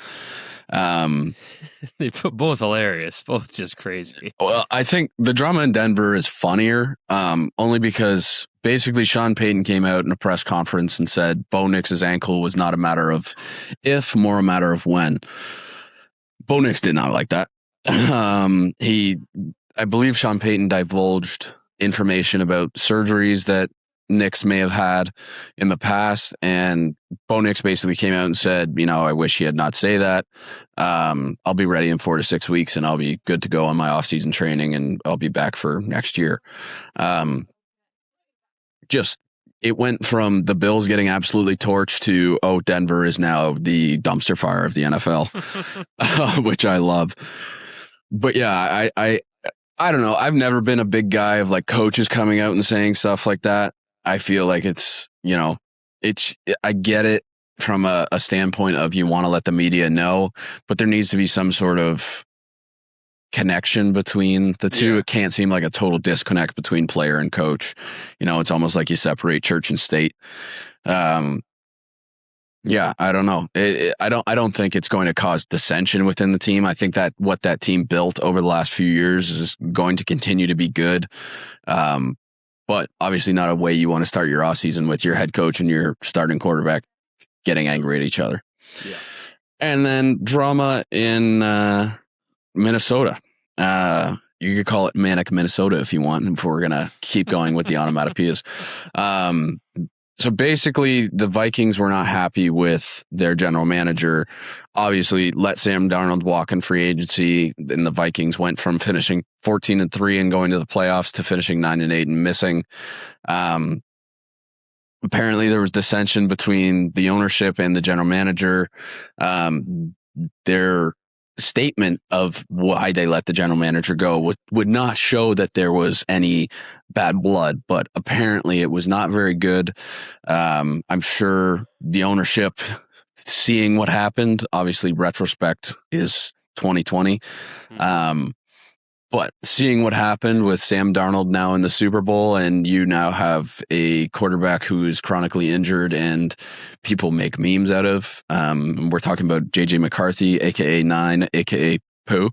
They put both hilarious, both just crazy. Well, I think the drama in Denver is funnier, only because basically Sean Payton came out in a press conference and said Bo Nix's ankle was not a matter of if, more a matter of when. Bo Nix did not like that. I believe Sean Payton divulged information about surgeries that Nix may have had in the past, and Bo Nix basically came out and said, you know, I wish he had not say that. I'll be ready in 4 to 6 weeks, and I'll be good to go on my off-season training, and I'll be back for next year. It went from the Bills getting absolutely torched to, Denver is now the dumpster fire of the NFL, which I love. But yeah, I don't know. I've never been a big guy of like coaches coming out and saying stuff like that. I feel like it's, you know, I get it from a standpoint of you want to let the media know, but there needs to be some sort of connection between the two. Yeah. It can't seem like a total disconnect between player and coach. You know, it's almost like you separate church and state. I don't know. I don't think it's going to cause dissension within the team. I think that what that team built over the last few years is going to continue to be good. But obviously not a way you want to start your offseason with your head coach and your starting quarterback getting angry at each other. Yeah. And then drama in Minnesota. You could call it Manic Minnesota if you want, if we're going to keep going with the onomatopoeias. So basically, the Vikings were not happy with their general manager. Obviously, let Sam Darnold walk in free agency. Then the Vikings went from finishing 14-3 and going to the playoffs to finishing 9-8 and missing. Apparently, there was dissension between the ownership and the general manager. Their statement of why they let the general manager go would not show that there was any bad blood, but apparently it was not very good. I'm sure the ownership, seeing what happened, obviously retrospect is 2020. But seeing what happened with Sam Darnold now in the Super Bowl, and you now have a quarterback who is chronically injured and people make memes out of. We're talking about JJ McCarthy, aka 9, aka Pooh.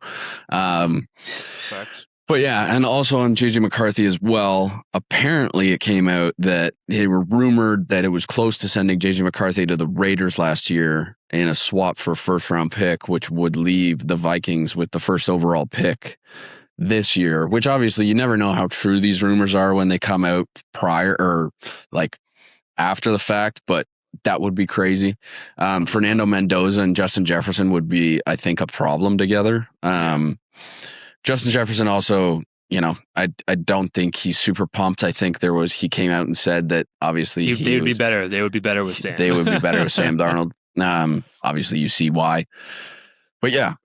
But yeah, and also on JJ McCarthy as well. Apparently, it came out that they were rumored that it was close to sending JJ McCarthy to the Raiders last year in a swap for a first-round pick, which would leave the Vikings with the first overall pick this year. Which obviously you never know how true these rumors are when they come out prior or like after the fact, but that would be crazy. Fernando Mendoza and Justin Jefferson would be, I think, a problem together. Justin Jefferson also, I don't think he's super pumped. I think he came out and said that obviously they would be better. They would be better with Sam. They would be better with Sam Darnold. Obviously you see why. But yeah,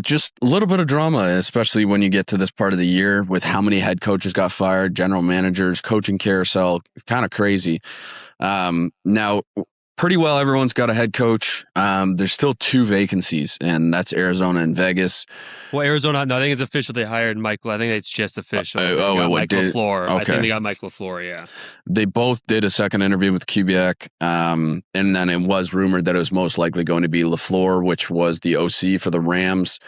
just a little bit of drama, especially when you get to this part of the year with how many head coaches got fired, general managers, coaching carousel. It's kind of crazy. Now, pretty well everyone's got a head coach. There's still 2 vacancies, and that's Arizona and Vegas. Well, Arizona, no, I think it's official. They hired Michael. I think it's just official. Mike LaFleur. Okay. I think they got Mike LaFleur, yeah. They both did a second interview with Quebec, and then it was rumored that it was most likely going to be LaFleur, which was the OC for the Rams.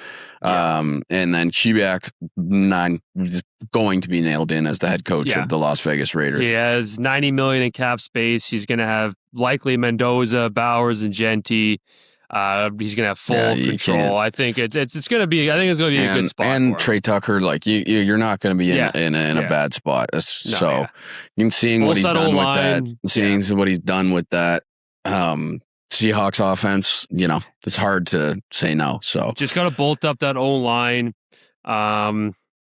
Yeah. And then Quebec is going to be nailed in as the head coach of the Las Vegas Raiders. He has $90 million in cap space. He's going to have likely Mendoza, Bowers, and Genty. He's gonna have full control. I think it's gonna be. I think it's gonna be a good spot. And for Trey Tucker, like you're not gonna be in a bad spot. You can seeing what he's done with that. Seeing what he's done with that. Seahawks offense. It's hard to say no. So just gotta bolt up that O-line.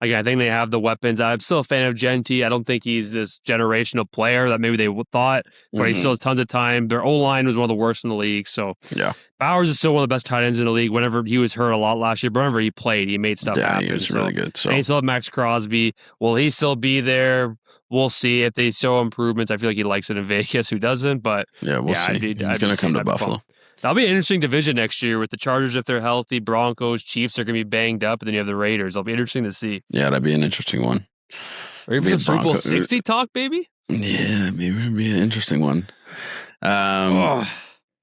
Again, I think they have the weapons. I'm still a fan of Genty. I don't think he's this generational player that maybe they thought, but he still has tons of time. Their O-line was one of the worst in the league. So yeah, Bowers is still one of the best tight ends in the league. Whenever he was hurt a lot last year, but whenever he played, he made stuff happen. He was really good. So. And he still have Max Crosby. Will he still be there? We'll see if they show improvements. I feel like he likes it in Vegas. Who doesn't? But we'll see. He's going to come to Buffalo. That'll be an interesting division next year with the Chargers if they're healthy. Broncos, Chiefs are going to be banged up, and then you have the Raiders. It'll be interesting to see. Yeah, that'd be an interesting one. Ready for some Super Bowl 60 talk, baby? Yeah, maybe it'd be an interesting one. The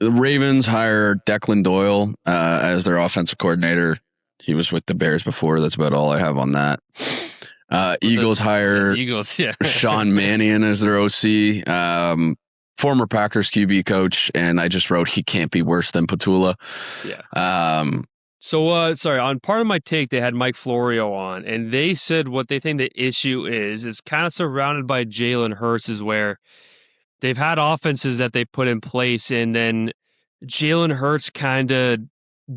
Ravens hire Declan Doyle as their offensive coordinator. He was with the Bears before. That's about all I have on that. Eagles hire Sean Mannion as their OC. Former Packers QB coach, and I just wrote he can't be worse than Petula. Yeah. Sorry, on part of my take, they had Mike Florio on, and they said what they think the issue is kind of surrounded by Jalen Hurts, is where they've had offenses that they put in place, and then Jalen Hurts kind of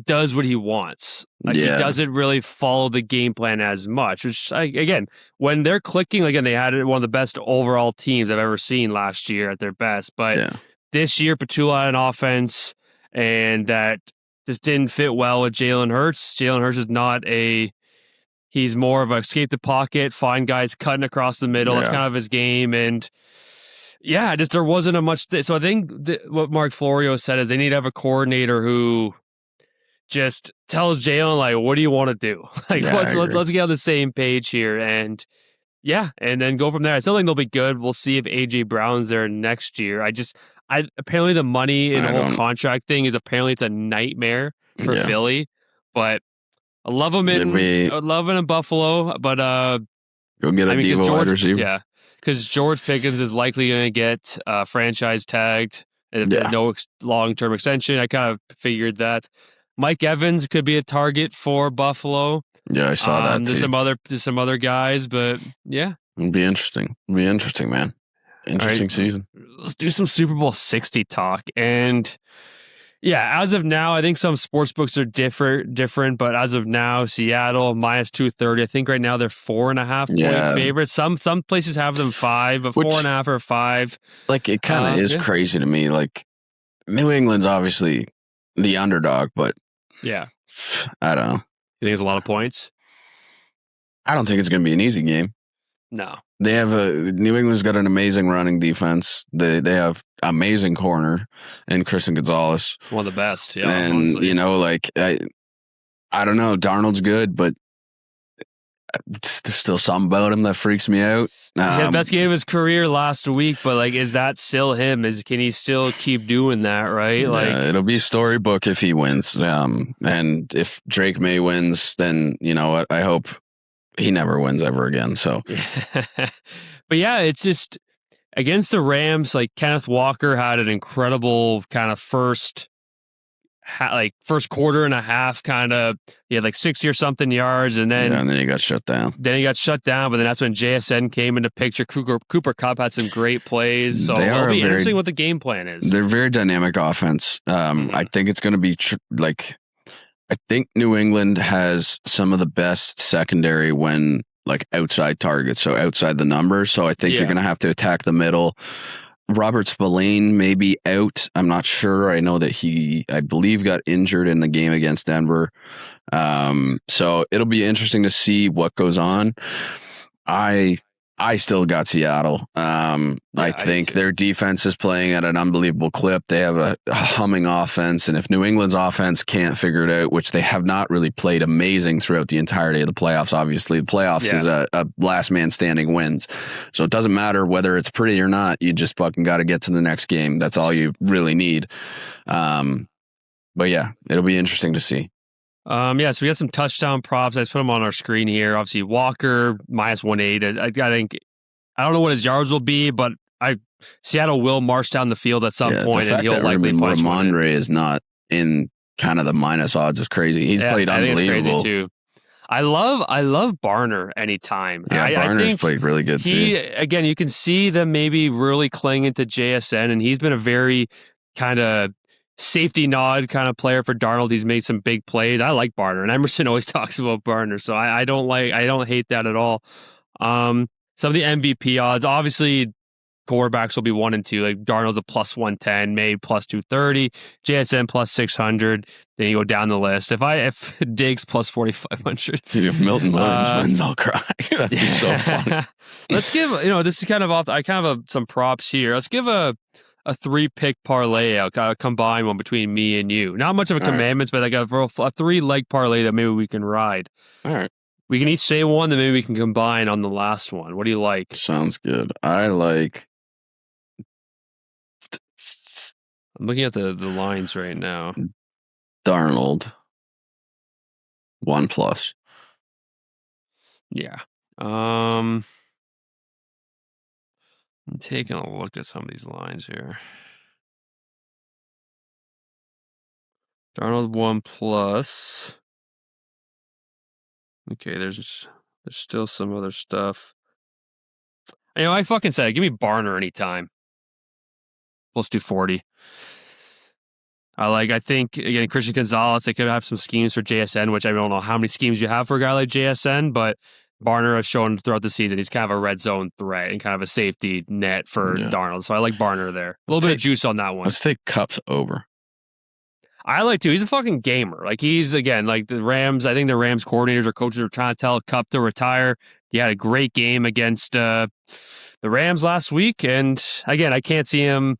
does what he wants. He doesn't really follow the game plan as much, which, again, when they're clicking, again, they had one of the best overall teams I've ever seen last year at their best. But this year, Petula had an offense, and that just didn't fit well with Jalen Hurts. Jalen Hurts is not he's more of a escape the pocket, find guys cutting across the middle. That's kind of his game. And there wasn't a much. So I think what Mark Florio said is they need to have a coordinator who just tells Jalen, like, what do you want to do? Let's get on the same page here. And then go from there. I still think they'll be good. We'll see if AJ Brown's there next year. Apparently the money in the whole contract thing is it's a nightmare for Philly. But I love him in Buffalo. But go get a Devo wide receiver. Yeah, because George Pickens is likely going to get franchise tagged and no long-term extension. I kind of figured that. Mike Evans could be a target for Buffalo. Yeah, I saw that too. There's some other guys, but yeah. It'll be interesting. Man. Interesting season. Let's do some Super Bowl 60 talk. And as of now, I think some sports books are different, but as of now, Seattle minus 230. I think right now they're 4.5 point favorites. Some places have them 5, but 4.5 or 5. Like, it kind of is crazy to me. Like, New England's obviously the underdog, but I don't know. You think it's a lot of points? I don't think it's going to be an easy game. No. They have New England's got an amazing running defense. They have amazing corner and Christian Gonzalez. One of the best, And, honestly. I don't know. Darnold's good, but there's still something about him that freaks me out. He had the best game of his career last week, but like, is that still him? Can he still keep doing that? Right? Like, it'll be storybook if he wins. And if Drake May wins, then you know what? I hope he never wins ever again. So, but yeah, it's just against the Rams. Like Kenneth Walker had an incredible kind of first quarter and a half, kind of. He had like 60 or something yards, and then he got shut down. But then that's when JSN came into picture. Cooper Kupp had some great plays. So it'll be interesting what the game plan is. They're very dynamic offense. I think it's going to be I think New England has some of the best secondary when like outside targets, so outside the numbers. So I think you're going to have to attack the middle. Robert Spillane may be out. I'm not sure. I know that I believe, got injured in the game against Denver. So it'll be interesting to see what goes on. I still got Seattle. I think their defense is playing at an unbelievable clip. They have a humming offense, and if New England's offense can't figure it out, which they have not really played amazing throughout the entirety of the playoffs, obviously the playoffs is a last man standing wins. So it doesn't matter whether it's pretty or not. You just fucking got to get to the next game. That's all you really need. But yeah, it'll be interesting to see. So we got some touchdown props. I just put them on our screen here. Obviously, Walker -1.8. I think I don't know what his yards will be, but Seattle will march down the field at some point, and he'll likely punch one in. Ramondre is not in kind of the minus odds is crazy. He's played unbelievable. I think it's crazy too. I love Barner anytime. Yeah, Barner's played really good too. Again, you can see them maybe really clinging to JSN, and he's been a very kind of safety nod kind of player for Darnold. He's made some big plays. I like Barner, and Emerson always talks about Barner, so I don't hate that at all. Some of the MVP odds, obviously, quarterbacks will be 1 and 2. Like Darnold's a +110, May +230, JSN +600. Then you go down the list. If Diggs +4,500. Dude, if Milton Williams wins, I'll cry. That'd be so fun. Let's give this is kind of off. I kind of have some props here. Let's give a 3-pick parlay out, a combined one between me and you. Not much of a commandments, but like a 3-leg parlay that maybe we can ride. All right. We can each say one, then maybe we can combine on the last one. What do you like? Sounds good. I like. I'm looking at the lines right now. Darnold 1+. Yeah. I'm taking a look at some of these lines here. Darnold 1+. Okay, there's still some other stuff. I fucking said, give me Barner anytime. +240. I think, again, Christian Gonzalez, they could have some schemes for JSN, which I don't know how many schemes you have for a guy like JSN, but Barner has shown throughout the season he's kind of a red zone threat and kind of a safety net for Darnold. So I like Barner there. A little bit of juice on that one. Let's take Kupp's over. I like to. He's a fucking gamer. Like he's, again, like the Rams, I think the Rams coordinators or coaches are trying to tell Kupp to retire. He had a great game against the Rams last week. And again, I can't see him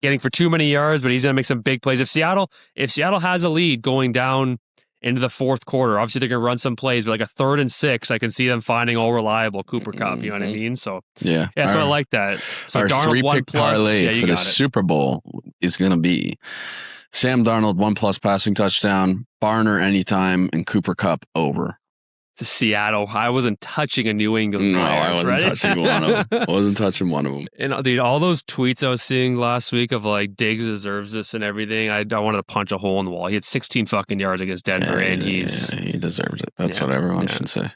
getting for too many yards, but he's going to make some big plays. If Seattle has a lead going down into the fourth quarter, obviously they're going to run some plays, but like a 3rd and 6, I can see them finding all reliable Cooper Kupp. You know what I mean? So yeah. So I like that. So our Darnold 3-pick parlay for the Super Bowl is going to be Sam Darnold 1+ passing touchdown, Barner anytime, and Cooper Kupp over. To Seattle. I wasn't touching a New England player. No, I wasn't touching one of them. I wasn't touching one of them. And dude, all those tweets I was seeing last week of like Diggs deserves this and everything, I wanted to punch a hole in the wall. He had 16 fucking yards against Denver, and he deserves it. That's what everyone should say.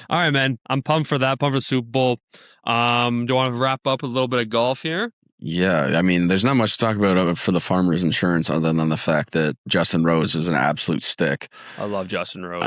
All right, man. I'm pumped for that. Pumped for the Super Bowl. Do you want to wrap up with a little bit of golf here? Yeah, I mean, there's not much to talk about for the Farmers Insurance other than the fact that Justin Rose is an absolute stick. I love Justin Rose.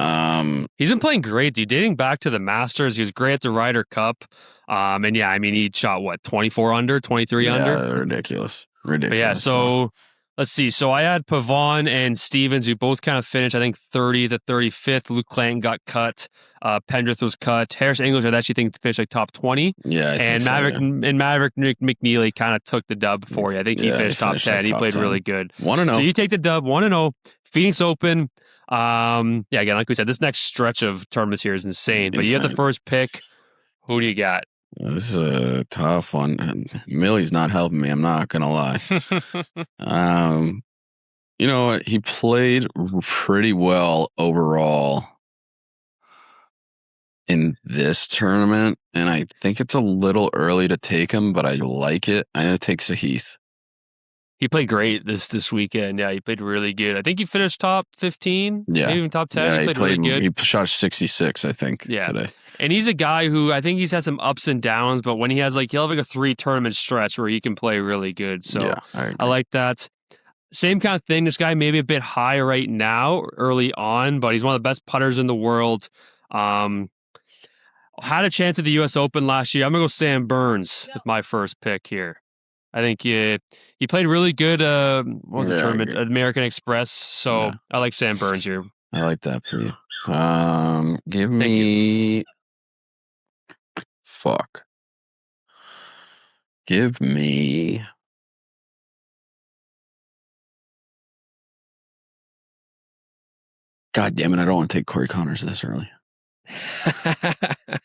He's been playing great, dude. Dating back to the Masters, he was great at the Ryder Cup. And yeah, I mean, he shot, 24 under, 23 under? Ridiculous. But yeah, so let's see. So I had Pavon and Stevens, who both kind of finished, I think, 30th to 35th. Luke Clanton got cut. Pendrith was cut. Harris English, I actually think, finished like top 20. Yeah, and Maverick McNeely kind of took the dub for you. I think he finished top 10. He played really good. 1-0. So you take the dub, 1-0. Phoenix Open. Again, like we said, this next stretch of tournaments here is insane. But you have the first pick. Who do you got? This is a tough one. Millie's not helping me. I'm not gonna lie. You know what? He played pretty well overall in this tournament, and I think it's a little early to take him, but I like it. I'm gonna take Sahith. He played great this weekend. Yeah, he played really good. I think he finished top 15, maybe even top 10. Yeah, he played really good. He shot 66, I think, today. And he's a guy who I think he's had some ups and downs, but when he has he'll have a 3-tournament stretch where he can play really good. So I like that. Same kind of thing. This guy maybe a bit high right now, early on, but he's one of the best putters in the world. Had a chance at the U.S. Open last year. I'm going to go Sam Burns with my first pick here. I think he played really good. What was the tournament? American Express. So I like Sam Burns here. I like that for you. Give me. Fuck. Give me. God damn it! I don't want to take Corey Connors this early. I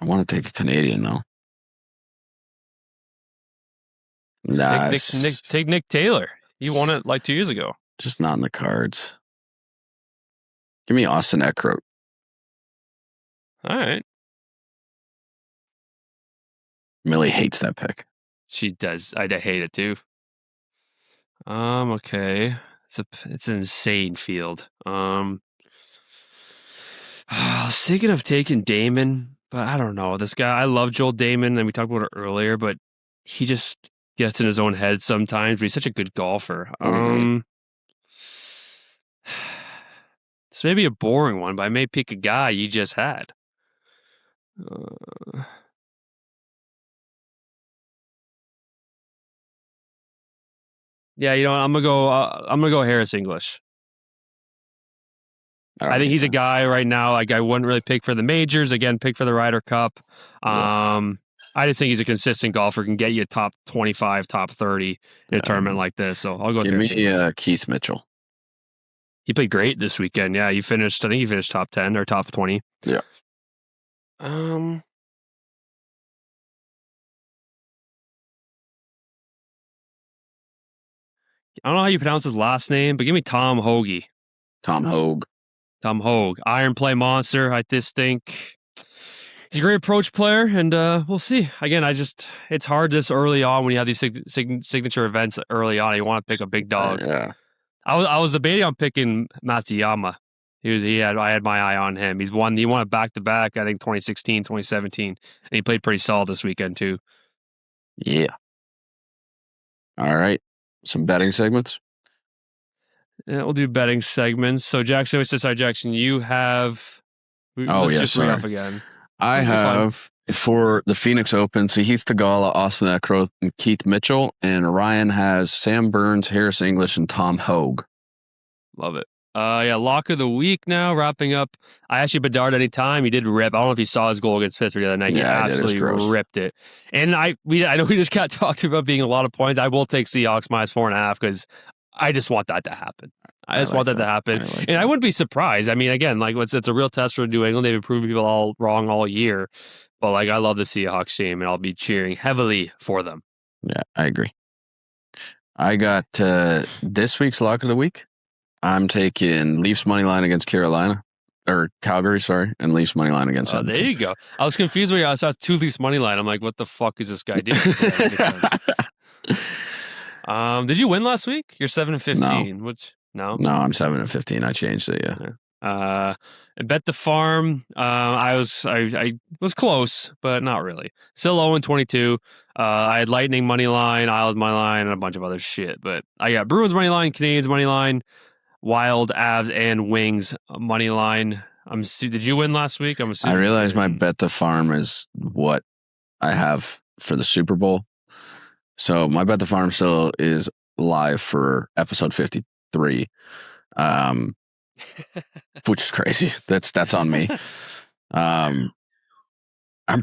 want to take a Canadian though. Nah, take Nick Taylor. He won it 2 years ago. Just not in the cards. Give me Austin Eckroat. All right. Millie hates that pick. She does. I hate it too. Okay. It's an insane field. I was thinking of taking Damon, but I don't know. This guy, I love Joel Damon, and we talked about it earlier, but he just gets in his own head sometimes, but he's such a good golfer. It's maybe a boring one, but I may pick a guy you just had. Yeah, you know what? I'm gonna go Harris English. I think he's a guy right now. I wouldn't really pick for the majors. Again, pick for the Ryder Cup. I just think he's a consistent golfer, can get you top 25, top 30 in a tournament like this. So I'll go. Give me Keith Mitchell. He played great this weekend. Yeah, I think he finished top 10 or top 20. Yeah. I don't know how you pronounce his last name, but give me Tom Hoge. Tom Hoge. Iron play monster. I just think he's a great approach player, and we'll see. Again, it's hard this early on when you have these signature events early on. You want to pick a big dog. Yeah. I was debating on picking Matsuyama. I had my eye on him. He won a back-to-back, I think 2016, 2017, and he played pretty solid this weekend too. Yeah. All right. Some betting segments? Yeah, we'll do betting segments. So Jackson, Jackson, you have... Let's just read off again. I have, for the Phoenix Open, Sahith Theegala, Austin Eckroat, and Keith Mitchell, and Ryan has Sam Burns, Harris English, and Tom Hoge. Love it. Lock of the week now, wrapping up. I actually Bedard anytime. He did rip. I don't know if he saw his goal against Pittsburgh the other night. Yeah, he absolutely ripped it. And I know we just got talked about being a lot of points. I will take Seahawks minus 4.5 because I just want that to happen. I want that to happen. I wouldn't be surprised. I mean, again, it's a real test for New England. They've been proving people all wrong all year. But I love the Seahawks team, and I'll be cheering heavily for them. Yeah, I agree. I got this week's lock of the week. I'm taking Leafs money line against Calgary, and Leafs money line against Edmonton. There you go. I was confused when I saw 2 Leafs money line. I'm like, what the fuck is this guy doing? Did you win last week? You're 7-15. No. No, I'm 7-15. I changed it. Yeah. Bet the farm. I was close, but not really. Still 0-22. I had Lightning money line, Isles money line, and a bunch of other shit. But I got Bruins money line, Canadiens money line, Wild, Avs, and Wings money line. Did you win last week? I'm assuming. I realized my bet the farm is what I have for the Super Bowl. So my bet the farm still is live for episode 53, which is crazy. That's on me. I'm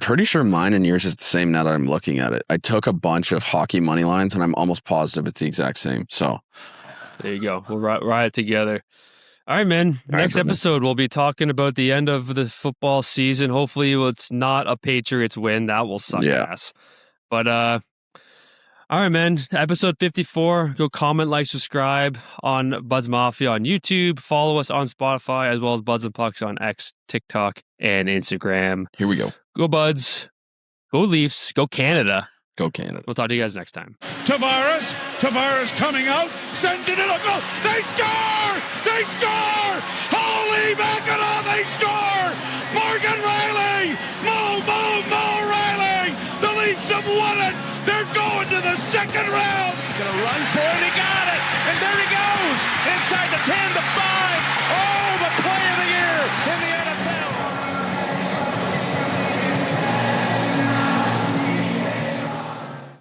pretty sure mine and yours is the same now that I'm looking at it. I took a bunch of hockey money lines, and I'm almost positive it's the exact same. So There you go. We'll ride it together. All right, man. Next episode, we'll be talking about the end of the football season. Hopefully, it's not a Patriots win. That will suck ass. But, all right, man. Episode 54. Go comment, like, subscribe on Buds Mafia on YouTube. Follow us on Spotify, as well as Buds and Pucks on X, TikTok, and Instagram. Here we go. Go Buds. Go Leafs. Go Canada. Go Canada. We'll talk to you guys next time. Tavares coming out, sends it in a goal. They score! They score! Holy Makar, they score! Morgan Riley! Mo Riley! The Leafs have won it! They're going to the second round! Gonna run for it, he got it! And there he goes! Inside the 10, the 5! Oh, the play of the year!